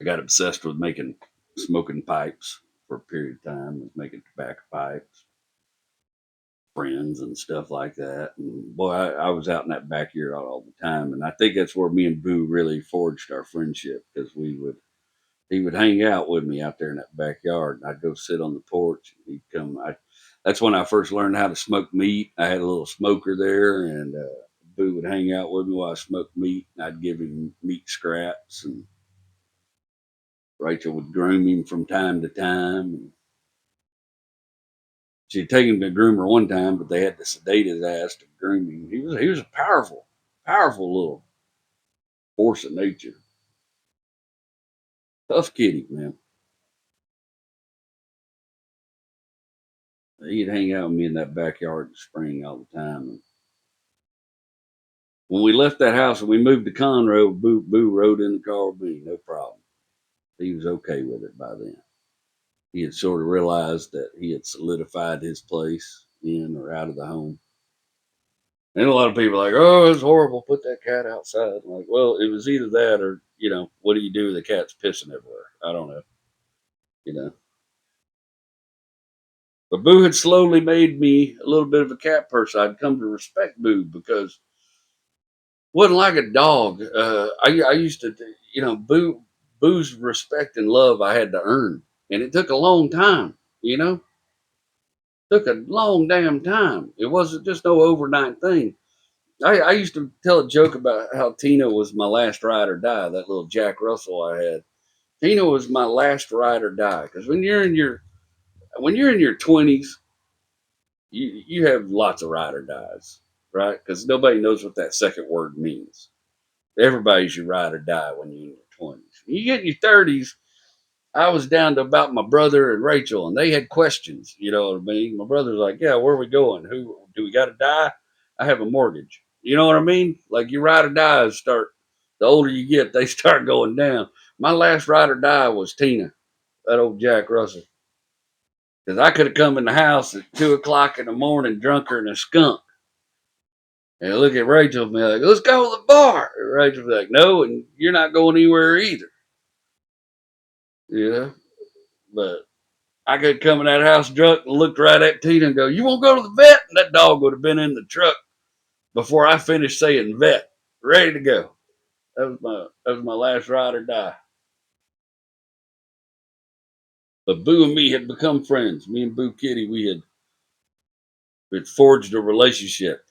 I got obsessed with making smoking pipes for a period of time. I was making tobacco pipes, friends and stuff like that. And boy, I was out in that backyard all the time, and I think that's where me and Boo really forged our friendship because he would hang out with me out there in that backyard, and I'd go sit on the porch, and he'd come. That's when I first learned how to smoke meat. I had a little smoker there, and Boo would hang out with me while I smoked meat, and I'd give him meat scraps, and Rachel would groom him from time to time. She'd take him to the groomer one time, but they had to sedate his ass to groom him. He was a powerful little force of nature. Tough kitty, man. He'd hang out with me in that backyard in the spring all the time. And when we left that house and we moved to Conroe, Boo rode in the car with me, no problem. He was okay with it by then. He had sort of realized that he had solidified his place in or out of the home. And a lot of people are like, oh, it's horrible. Put that cat outside. I'm like, well, it was either that or, what do you do with the cat's pissing everywhere? I don't know. You know. But Boo had slowly made me a little bit of a cat person. I'd come to respect Boo because it wasn't like a dog. I used to, Boo's respect and love I had to earn. And it took a long time, Took a long damn time. It wasn't just no overnight thing. I used to tell a joke about how Tina was my last ride or die, that little Jack Russell I had. Tina was my last ride or die. Because when you're in your 20s, you have lots of ride or dies, right? Because nobody knows what that second word means. Everybody's your ride or die when you're in your 20s. When you get in your 30s, I was down to about my brother and Rachel, and they had questions. You know what I mean? My brother's like, "Yeah, where are we going? Who do we got to die? I have a mortgage." You know what I mean? Like your ride or dies start. The older you get, they start going down. My last ride or die was Tina, that old Jack Russell, because I could have come in the house at 2 o'clock in the morning, drunker than a skunk, and look at Rachel and be like, "Let's go to the bar." And Rachel be like, "No, and you're not going anywhere either." Yeah, but I could come in that house drunk and looked right at Tina and go, "You won't go to the vet?" And that dog would have been in the truck before I finished saying vet, ready to go. That was my last ride or die. But Boo and me had become friends. Me and Boo Kitty, we'd forged a relationship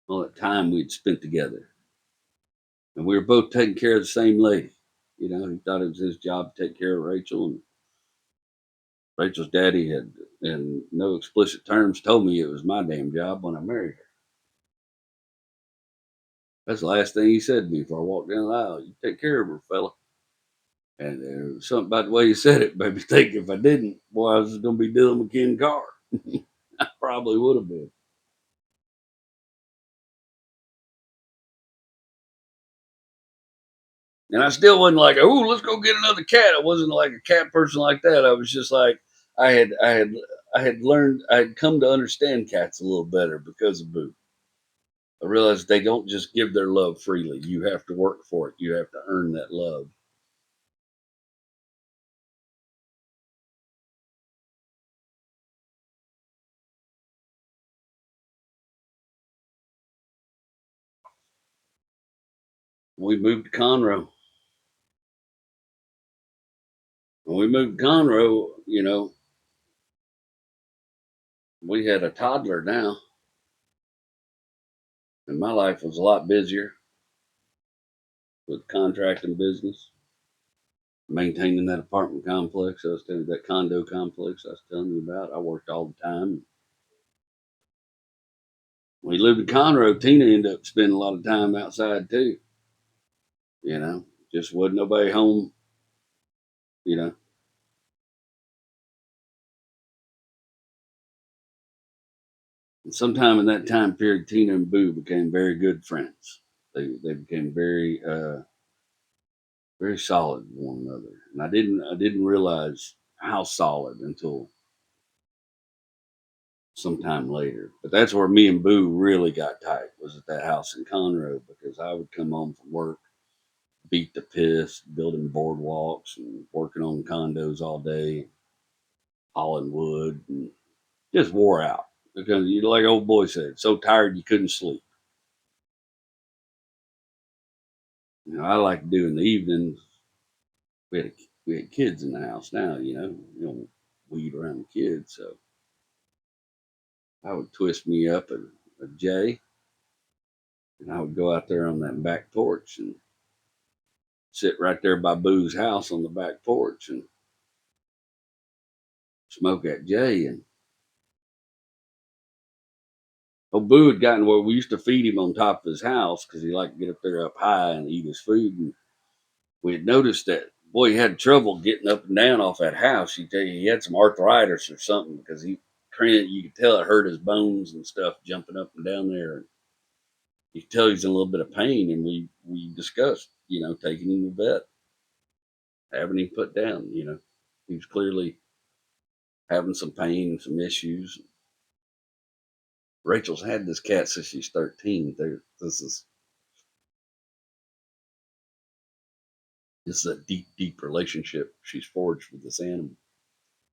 all the time we'd spent together. And we were both taking care of the same lady. He thought it was his job to take care of Rachel. And Rachel's daddy had, in no explicit terms, told me it was my damn job when I married her. That's the last thing he said to me before I walked down the aisle. "You take care of her, fella." And there was something about the way he said it made me think if I didn't, boy, I was going to be Dylan McKinn Carr. I probably would have been. And I still wasn't like, "Oh, let's go get another cat." I wasn't like a cat person like that. I was just like, I had, I had, I had come to understand cats a little better because of Boo. I realized they don't just give their love freely. You have to work for it. You have to earn that love. we moved to Conroe. When we moved to Conroe, we had a toddler now, and my life was a lot busier with contracting business, maintaining that apartment complex. That condo complex I was telling you about. I worked all the time. When we lived in Conroe, Tina ended up spending a lot of time outside too. Just wasn't nobody home. You know, and sometime in that time period, Tina and Boo became very good friends. They became very solid with one another, and I didn't realize how solid until sometime later. But that's where me and Boo really got tight, was at that house in Conroe, because I would come home from work, beat the piss, building boardwalks and working on condos all day, hauling wood, and just wore out because you, like old boy said, so tired you couldn't sleep. I like to do in the evenings. We had kids in the house now. You don't weed around the kids, so I would twist me up a J, and I would go out there on that back porch and sit right there by Boo's house on the back porch and smoke that J. And Boo had gotten where we used to feed him on top of his house because he liked to get up there up high and eat his food. And we had noticed that, boy, he had trouble getting up and down off that house. He had some arthritis or something because you could tell it hurt his bones and stuff jumping up and down there. And you could tell he's in a little bit of pain. And we discussed, taking him to the vet, having him put down. He was clearly having some pain and some issues. Rachel's had this cat since she's 13. This is a deep, deep relationship she's forged with this animal.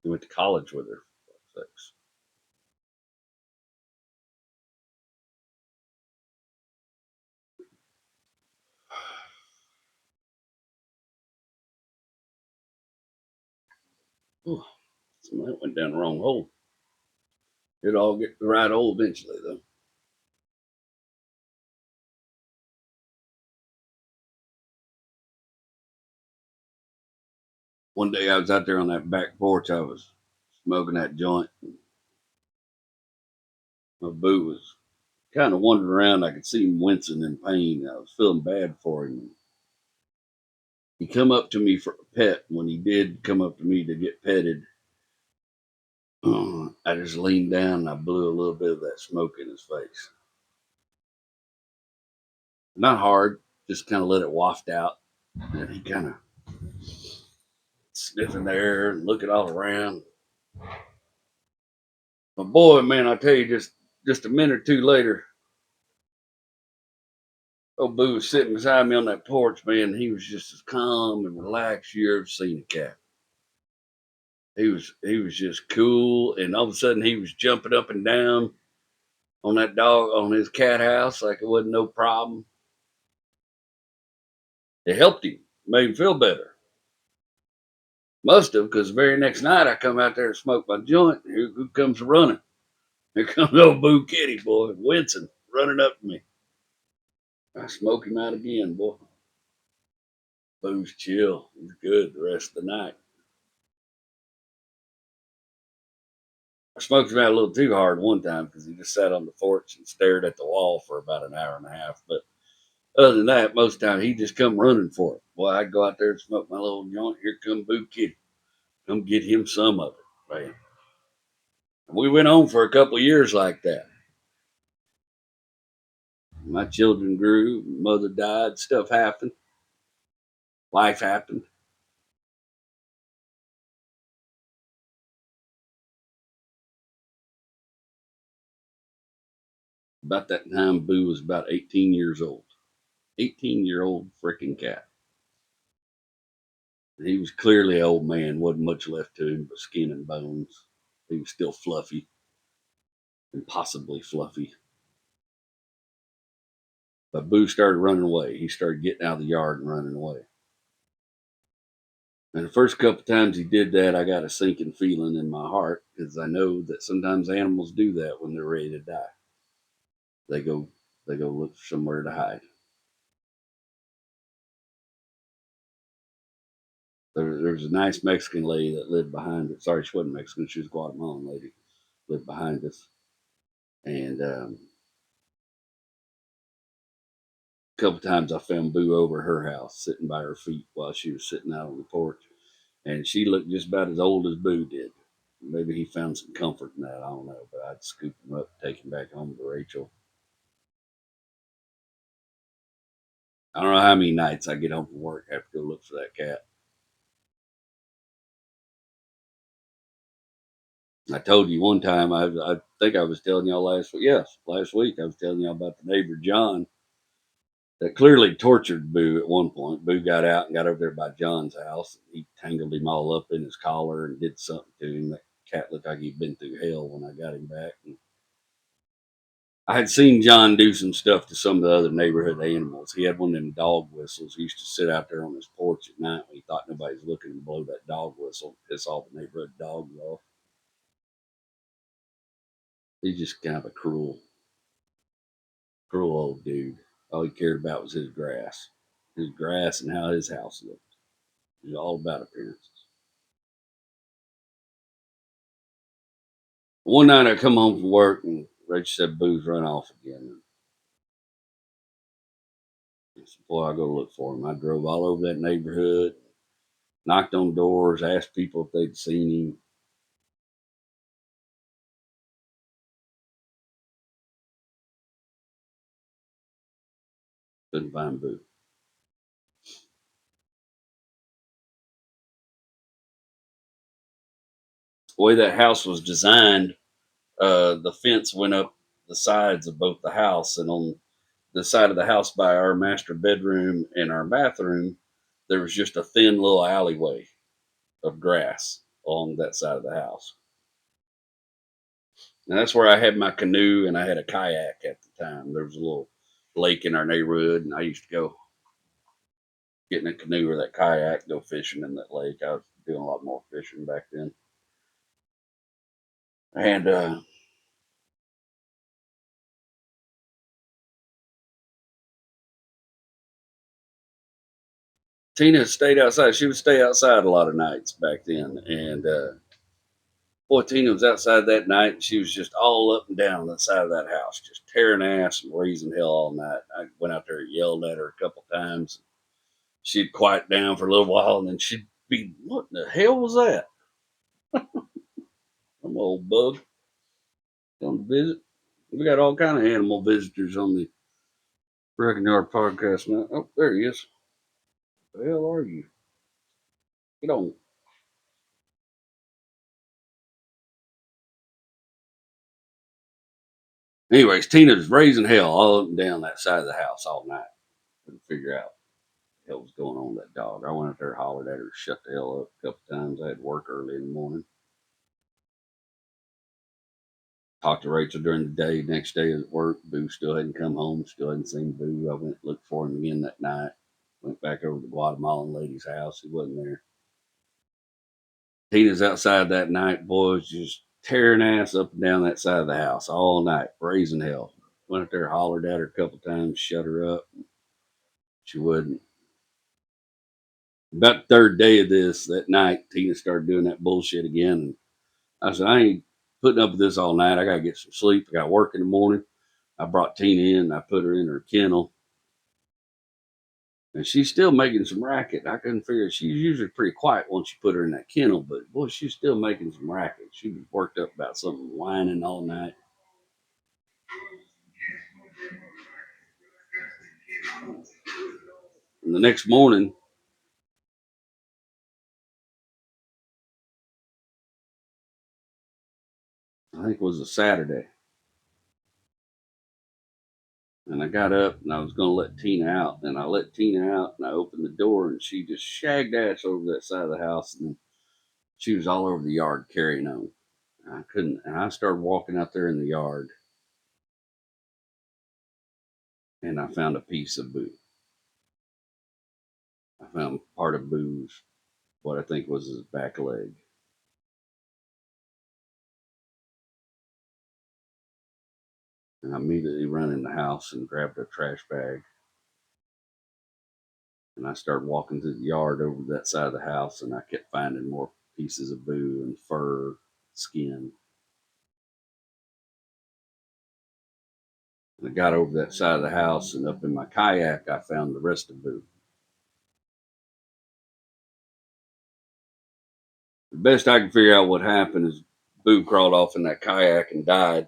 We went to college with her. For sakes. Ooh, that went down the wrong hole. It'll all get the right hole eventually, though. One day I was out there on that back porch. I was smoking that joint. My boo was kind of wandering around. I could see him wincing in pain. I was feeling bad for him. He come up to me for a pet. When he did come up to me to get petted, I just leaned down and I blew a little bit of that smoke in his face. Not hard, just kind of let it waft out. And he kind of sniffing the air and looking all around. But boy, man, I tell you, just a minute or two later, old Boo was sitting beside me on that porch, man. He was just as calm and relaxed you ever seen a cat. He was just cool, and all of a sudden he was jumping up and down on that dog on his cat house like it wasn't no problem. It helped him, made him feel better. Must have, because the very next night I come out there and smoke my joint. Who comes running? Here comes old Boo Kitty, boy, wincing, running up to me. I smoke him out again, boy. Boo's chill. He's good the rest of the night. I smoked him out a little too hard one time because he just sat on the porch and stared at the wall for about an hour and a half. But other than that, most of the time he just come running for it. Boy, I'd go out there and smoke my little joint. Here come Boo Kitty. Come get him some of it, man. We went on for a couple of years like that. My children grew, mother died, stuff happened, life happened. About that time, Boo was about 18 years old. 18-year-old freaking cat. He was clearly an old man. Wasn't much left to him but skin and bones. He was still fluffy, impossibly fluffy. But Boo started running away. He started getting out of the yard and running away. And the first couple times he did that, I got a sinking feeling in my heart because I know that sometimes animals do that when they're ready to die. They go look for somewhere to hide. There was a nice Mexican lady that lived behind us. Sorry, she wasn't Mexican. She was a Guatemalan lady. Lived behind us. And a couple times I found Boo over at her house, sitting by her feet while she was sitting out on the porch. And she looked just about as old as Boo did. Maybe he found some comfort in that. I don't know. But I'd scoop him up, take him back home to Rachel. I don't know how many nights I get home from work, I have to go look for that cat. I told you one time, I think I was telling y'all last week. Yes, last week I was telling y'all about the neighbor John that clearly tortured Boo at one point. Boo got out and got over there by John's house. He tangled him all up in his collar and did something to him. That cat looked like he'd been through hell when I got him back. And I had seen John do some stuff to some of the other neighborhood animals. He had one of them dog whistles. He used to sit out there on his porch at night when he thought nobody was looking and blow that dog whistle, piss all the neighborhood dogs off. He's just kind of a cruel old dude. All he cared about was his grass and how his house looked. It was all about appearances. One night I come home from work and Rachel said Boo's run off again. I said, boy, I'll go look for him. I drove all over that neighborhood, knocked on doors, asked people if they'd seen him. Couldn't find Boo. The way that house was designed, the fence went up the sides of both the house, and on the side of the house by our master bedroom and our bathroom, there was just a thin little alleyway of grass along that side of the house. And that's where I had my canoe and I had a kayak at the time. There was a little lake in our neighborhood, and I used to go get in a canoe or that kayak, go fishing in that lake. I was doing a lot more fishing back then. And Tina stayed outside. She would stay outside a lot of nights back then. And boy, Tina was outside that night, and she was just all up and down the side of that house, just tearing ass and raising hell all night. I went out there and yelled at her a couple times. She'd quiet down for a little while, and then she'd be, "What the hell was that?" I'm an old bug. Come to visit. We got all kind of animal visitors on the Wrecking Yard podcast now. Oh, there he is. The hell are you? Get on. Anyways, Tina's raising hell all up and down that side of the house all night. Couldn't figure out what the hell was going on with that dog. I went out there, hollered at her, shut the hell up a couple times. I had to work early in the morning. Talked to Rachel during the day. Next day at work, Boo still hadn't come home. Still hadn't seen Boo. I went and looked for him again that night. Went back over to the Guatemalan lady's house. He wasn't there. Tina's outside that night. Boys just tearing ass up and down that side of the house all night, raising hell. Went up there, hollered at her a couple times, shut her up. She wouldn't. About the third day of this, that night, Tina started doing that bullshit again. And I said, I ain't putting up with this all night. I got to get some sleep. I got work in the morning. I brought Tina in and I put her in her kennel. And she's still making some racket. I couldn't figure. She's usually pretty quiet once you put her in that kennel, but boy, she's still making some racket. She was worked up about something, whining all night. And the next morning, I think it was a Saturday, and I got up and I was going to let Tina out. And I let Tina out and I opened the door and she just shagged ass over that side of the house. And she was all over the yard carrying on. I couldn't, and I started walking out there in the yard. and I found a piece of Boo. I found part of Boo's, what I think was his back leg. And I immediately ran in the house and grabbed a trash bag. And I started walking through the yard over that side of the house, and I kept finding more pieces of Boo and fur, skin. And I got over that side of the house, and up in my kayak, I found the rest of Boo. The best I can figure out what happened is Boo crawled off in that kayak and died.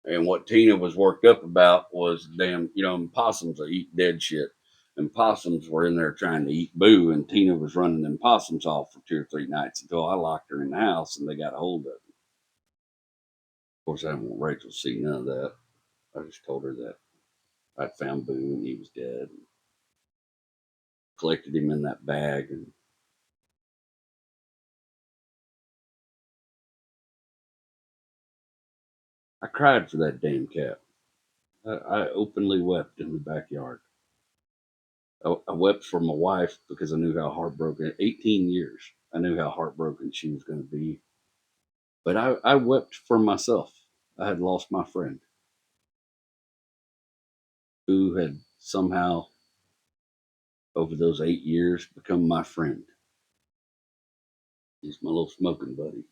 And what Tina was worked up about was damn, possums that eat dead shit. And possums were in there trying to eat Boo, and Tina was running them possums off for 2 or 3 nights until I locked her in the house and they got a hold of it. Of course, I didn't want Rachel to see none of that. I just told her that I'd found Boo and he was dead. And collected him in that bag, and I cried for that damn cat. I openly wept in the backyard. I wept for my wife because I knew how heartbroken. 18 years, I knew how heartbroken she was going to be. But I wept for myself. I had lost my friend, who had somehow, over those 8 years, become my friend. He's my little smoking buddy.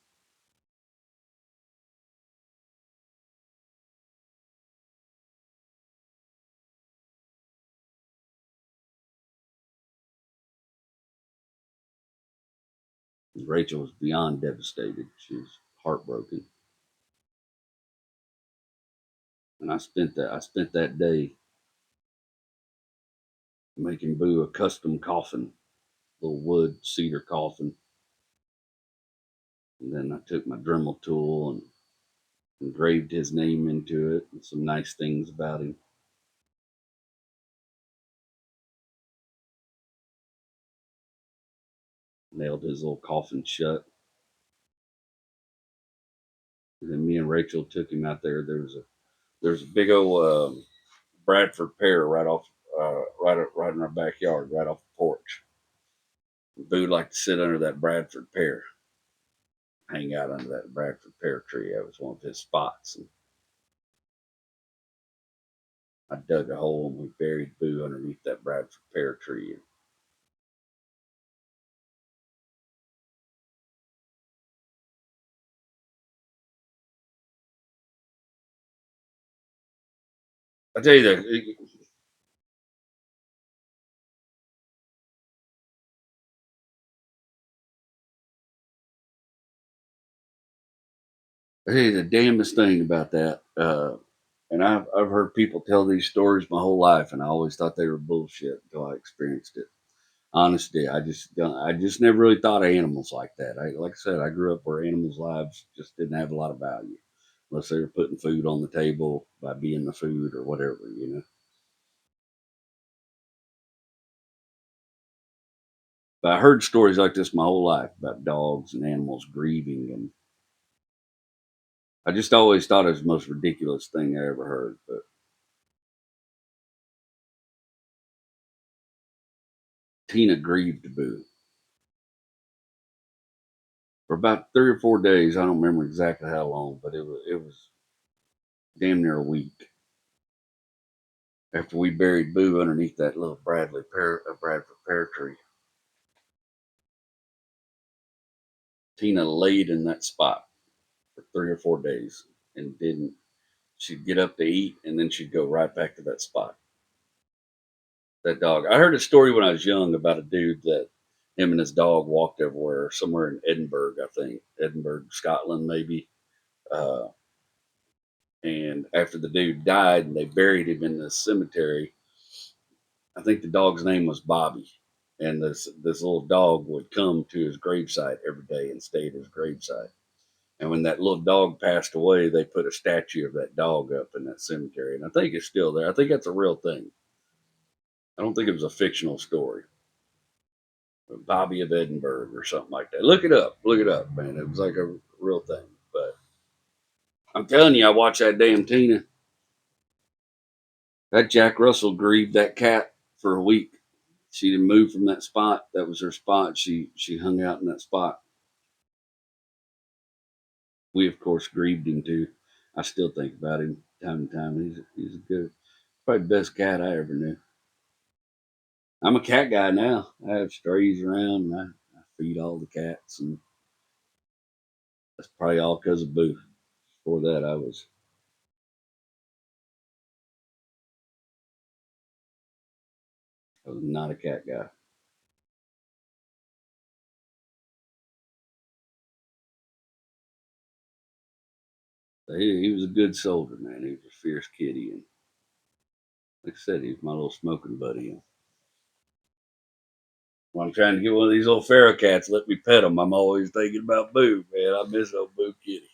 Rachel was beyond devastated. She was heartbroken. And I spent that day making Boo a custom coffin, little wood cedar coffin. And then I took my Dremel tool and engraved his name into it and some nice things about him. Nailed his little coffin shut. And then me and Rachel took him out there. There's a big old Bradford pear right in our backyard, right off the porch. Boo liked to sit under that Bradford pear, hang out under that Bradford pear tree. That was one of his spots. And I dug a hole and we buried Boo underneath that Bradford pear tree. I tell you that. Hey, the damnest thing about that, and I've heard people tell these stories my whole life, and I always thought they were bullshit until I experienced it. Honestly, I just never really thought of animals like that. Like I said, I grew up where animals' lives just didn't have a lot of value, unless they were putting food on the table by being the food or whatever. But I heard stories like this my whole life about dogs and animals grieving, and I just always thought it was the most ridiculous thing I ever heard. But Tina grieved Boo for about 3 or 4 days. I don't remember exactly how long, but it was damn near a week after we buried Boo underneath that little Bradford pear tree. Tina laid in that spot for 3 or 4 days and didn't. She'd get up to eat and then she'd go right back to that spot. That dog. I heard a story when I was young about a dude that him and his dog walked everywhere, somewhere in Edinburgh, I think, Edinburgh, Scotland, maybe. Uh, and after the dude died and they buried him in the cemetery, I think the dog's name was Bobby. And this little dog would come to his gravesite every day and stay at his gravesite. And when that little dog passed away, they put a statue of that dog up in that cemetery. And I think it's still there. I think that's a real thing. I don't think it was a fictional story. Bobby of Edinburgh or something like that. Look it up. Look it up, man. It was like a real thing. But I'm telling you, I watched that damn Tina. That Jack Russell grieved that cat for a week. She didn't move from that spot. That was her spot. She hung out in that spot. We of course grieved him too. I still think about him time to time. He's a good, probably the best cat I ever knew. I'm a cat guy now. I have strays around and I feed all the cats, and that's probably all because of Boo. Before that, I was not a cat guy. He was a good soldier, man. He was a fierce kitty, and like I said, he was my little smoking buddy. And when I'm trying to get one of these little feral cats, let me pet them, I'm always thinking about Boo, man. I miss old Boo Kitty.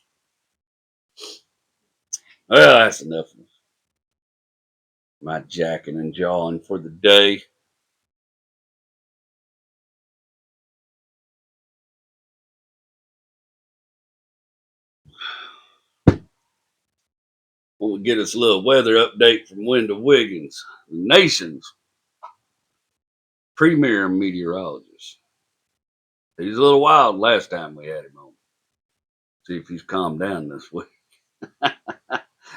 Well, that's enough of my jacking and jawing for the day. We'll get us a little weather update from Wendell Wiggins, the nation's premier meteorologist. He's a little wild last time we had him on. See if he's calmed down this week.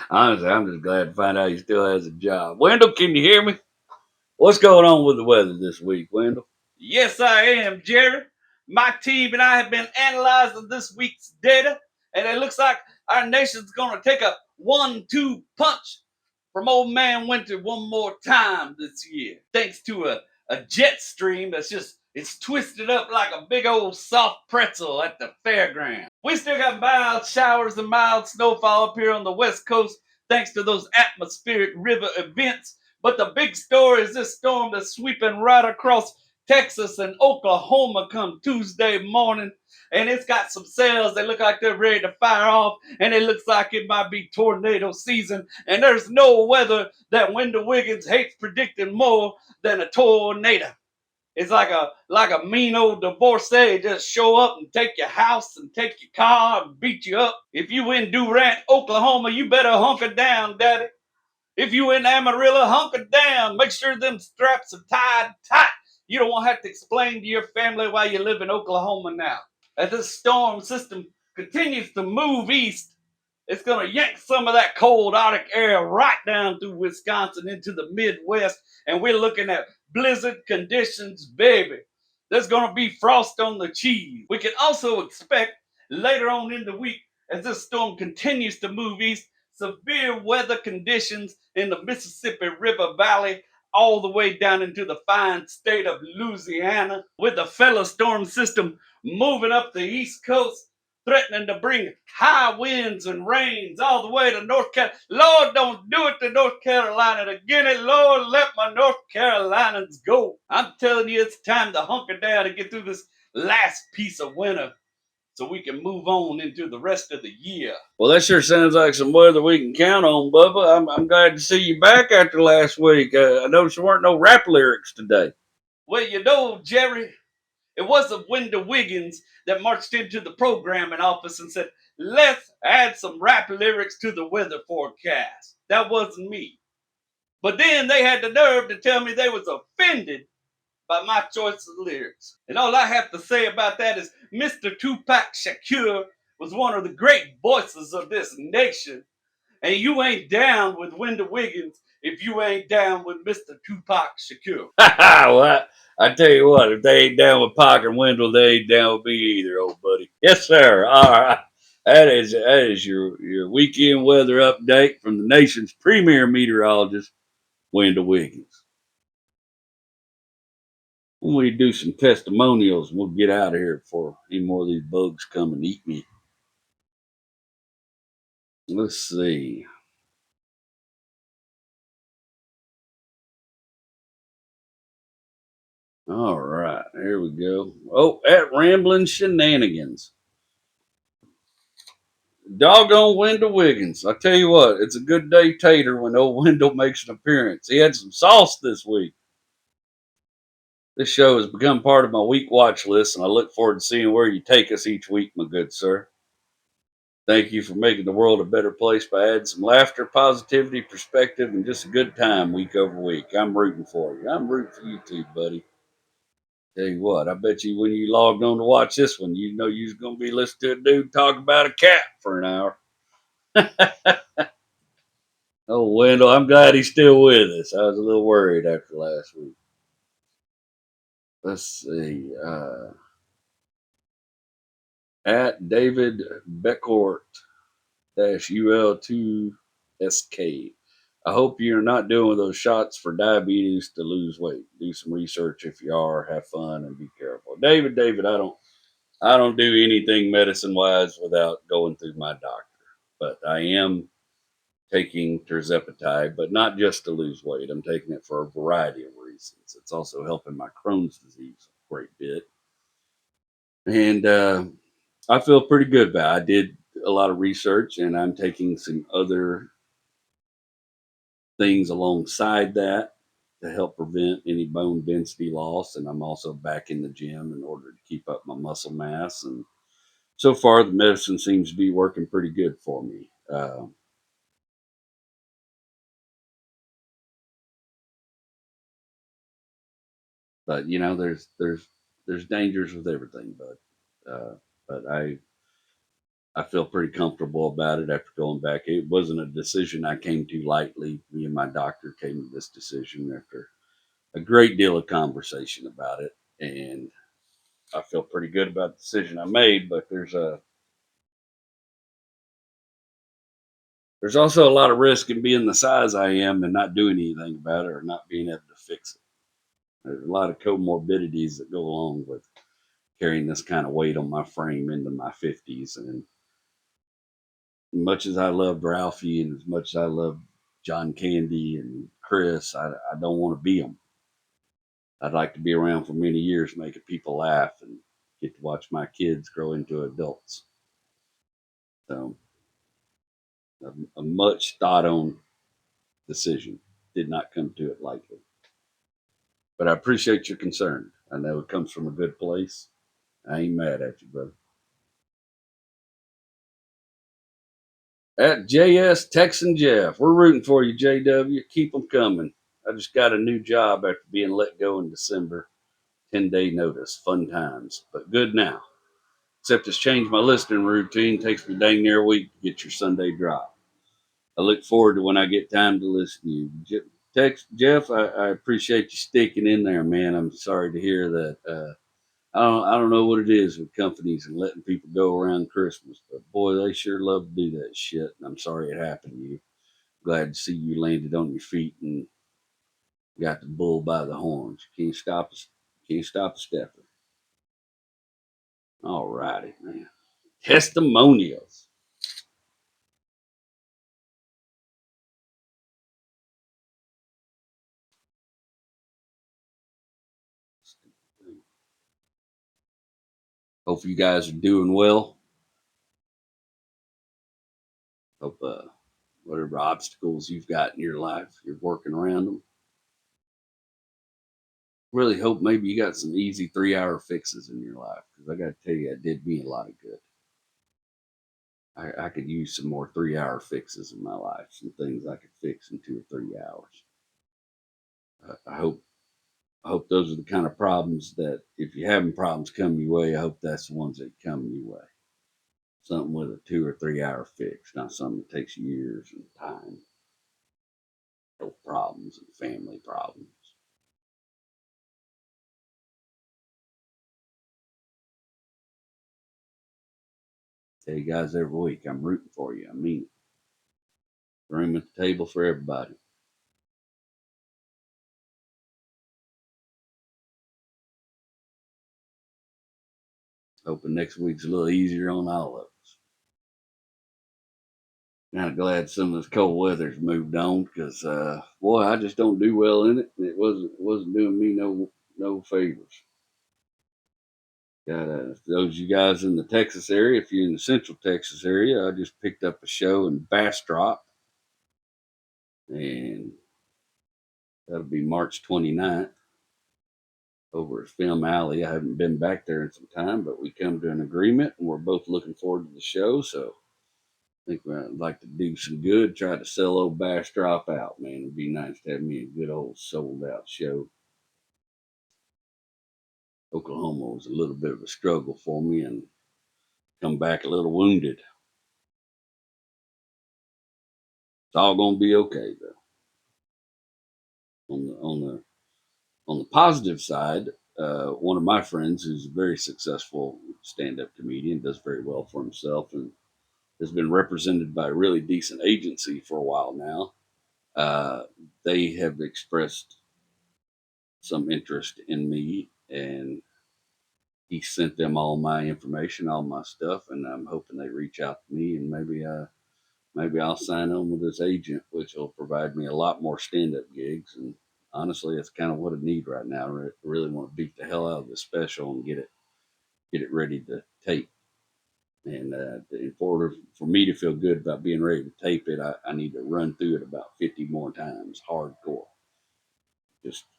Honestly, I'm just glad to find out he still has a job. Wendell, can you hear me? What's going on with the weather this week, Wendell? Yes, I am, Jerry. My team and I have been analyzing this week's data, and it looks like our nation's going to take a 1-2 punch from old man Winter one more time this year, thanks to a jet stream it's twisted up like a big old soft pretzel at the fairground. We still got mild showers and mild snowfall up here on the west coast, thanks to those atmospheric river events. But the big story is this storm that's sweeping right across Texas and Oklahoma come Tuesday morning, and it's got some sails that look like they're ready to fire off, and it looks like it might be tornado season. And there's no weather that Wendell Wiggins hates predicting more than a tornado. It's like a mean old divorcee just show up and take your house and take your car and beat you up. If you in Durant, Oklahoma, you better hunker down, daddy. If you in Amarillo, hunker down. Make sure them straps are tied tight. You don't want to have to explain to your family why you live in Oklahoma now. As this storm system continues to move east, it's going to yank some of that cold Arctic air right down through Wisconsin into the Midwest. And we're looking at blizzard conditions, baby. There's going to be frost on the cheese. We can also expect later on in the week, as this storm continues to move east, severe weather conditions in the Mississippi River Valley all the way down into the fine state of Louisiana, with the fellow storm system moving up the east coast, threatening to bring high winds and rains all the way to North Carolina. Lord, don't do it to North Carolina again. Lord, let my North Carolinians go. I'm telling you, it's time to hunker down and get through this last piece of winter so we can move on into the rest of the year. Well, that sure sounds like some weather we can count on, Bubba. I'm glad to see you back after last week. I noticed there weren't no rap lyrics today. Well, you know, Jerry, it wasn't Wendell Wiggins that marched into the programming office and said, let's add some rap lyrics to the weather forecast. That wasn't me. But then they had the nerve to tell me they was offended by my choice of lyrics. And all I have to say about that is Mr. Tupac Shakur was one of the great voices of this nation. And you ain't down with Wendell Wiggins if you ain't down with Mr. Tupac Shakur. Well, I tell you what, if they ain't down with Pac and Wendell, they ain't down with me either, old buddy. Yes, sir. All right. That is your weekend weather update from the nation's premier meteorologist, Wendell Wiggins. When we do some testimonials, we'll get out of here before any more of these bugs come and eat me. Let's see. All right, here we go. Oh, at Rambling Shenanigans. Doggone Wendell Wiggins. I tell you what, it's a good day tater when old Wendell makes an appearance. He had some sauce this week. This show has become part of my week watch list, and I look forward to seeing where you take us each week, my good sir. Thank you for making the world a better place by adding some laughter, positivity, perspective, and just a good time week over week. I'm rooting for you. I'm rooting for you too, buddy. Tell you what, I bet you when you logged on to watch this one, you know you was going to be listening to a dude talk about a cat for an hour. Oh, Wendell, I'm glad he's still with us. I was a little worried after last week. Let's see. At David Beckort UL2SK. I hope you're not doing those shots for diabetes to lose weight. Do some research if you are. Have fun and be careful. David, I don't do anything medicine wise without going through my doctor. But I am taking terzepatide, but not just to lose weight. I'm taking it for a variety of reasons. It's also helping my Crohn's disease a great bit. And I feel pretty good about it. I did a lot of research and I'm taking some other things alongside that to help prevent any bone density loss. And I'm also back in the gym in order to keep up my muscle mass. And so far, the medicine seems to be working pretty good for me. But you know, there's dangers with everything. But I feel pretty comfortable about it after going back. It wasn't a decision I came to lightly. Me and my doctor came to this decision after a great deal of conversation about it, and I feel pretty good about the decision I made. But there's also a lot of risk in being the size I am and not doing anything about it or not being able to fix it. There's a lot of comorbidities that go along with carrying this kind of weight on my frame into my 50s. And as much as I loved Ralphie and as much as I loved John Candy and Chris, I don't want to be them. I'd like to be around for many years making people laugh and get to watch my kids grow into adults. So, a much thought on decision. Did not come to it lightly. But I appreciate your concern. I know it comes from a good place. I ain't mad at you, brother. At JS Texan Jeff, we're rooting for you, JW. Keep them coming. I just got a new job after being let go in December. 10-day notice. Fun times, but good now. Except it's changed my listening routine. Takes me dang near a week to get your Sunday drop. I look forward to when I get time to listen to you. Jeff, I appreciate you sticking in there, man. I'm sorry to hear that. I don't know what it is with companies and letting people go around Christmas, but boy, they sure love to do that shit. And I'm sorry it happened to you. Glad to see you landed on your feet and got the bull by the horns. Can't stop us. Can't stop a stepper. All righty, man. Testimonials. Hope you guys are doing well. Hope whatever obstacles you've got in your life, you're working around them. Really hope maybe you got some easy 3-hour fixes in your life, because I got to tell you, it did me a lot of good. I could use some more 3-hour fixes in my life, some things I could fix in 2 or 3 hours. I hope those are the kind of problems that if you're having problems come your way, I hope that's the ones that come your way. Something with a 2 or 3 hour fix, not something that takes years and time. Health problems and family problems. Tell you guys every week, I'm rooting for you. I mean it. Room at the table for everybody. Hoping next week's a little easier on all of us. Kind of glad some of this cold weather's moved on, because boy, I just don't do well in it, and it wasn't doing me no favors. Got those of you guys in the Texas area, if you're in the Central Texas area, I just picked up a show in Bastrop, and that'll be March 29th over at Film Alley. I haven't been back there in some time, but we come to an agreement, and we're both looking forward to the show. So think I'd like to do some good, try to sell old Bastrop out, man. It'd be nice to have me a good old sold out show. Oklahoma was a little bit of a struggle for me and come back a little wounded. It's all gonna be okay though. On the positive side, one of my friends who's a very successful stand-up comedian, does very well for himself, and has been represented by a really decent agency for a while now. They have expressed some interest in me, and he sent them all my information, all my stuff, and I'm hoping they reach out to me, and maybe I'll sign on with this agent, which will provide me a lot more stand-up gigs. And honestly, that's kind of what I need right now. I really want to beat the hell out of this special and get it ready to tape. And in order for me to feel good about being ready to tape it, I need to run through it about 50 more times, hardcore.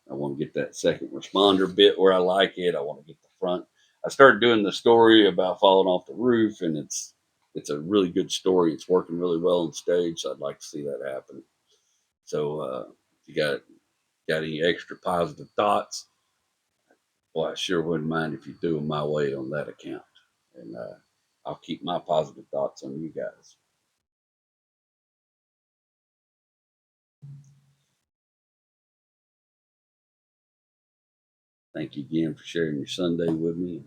I want to get that second responder bit where I like it. I want to get the front. I started doing the story about falling off the roof, and it's a really good story. It's working really well on stage, so I'd like to see that happen. So if you got any extra positive thoughts, well, I sure wouldn't mind if you threw them my way on that account. And I'll keep my positive thoughts on you guys. Thank you again for sharing your Sunday with me.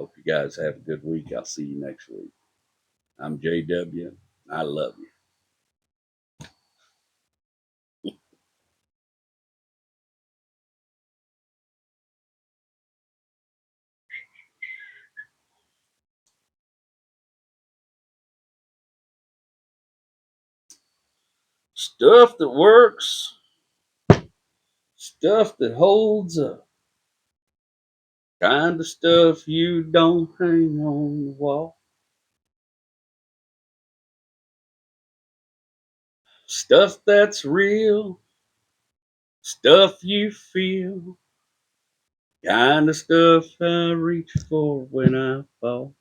Hope you guys have a good week. I'll see you next week. I'm JW. I love you. Stuff that works, stuff that holds up, kind of stuff you don't hang on the wall. Stuff that's real, stuff you feel, kind of stuff I reach for when I fall.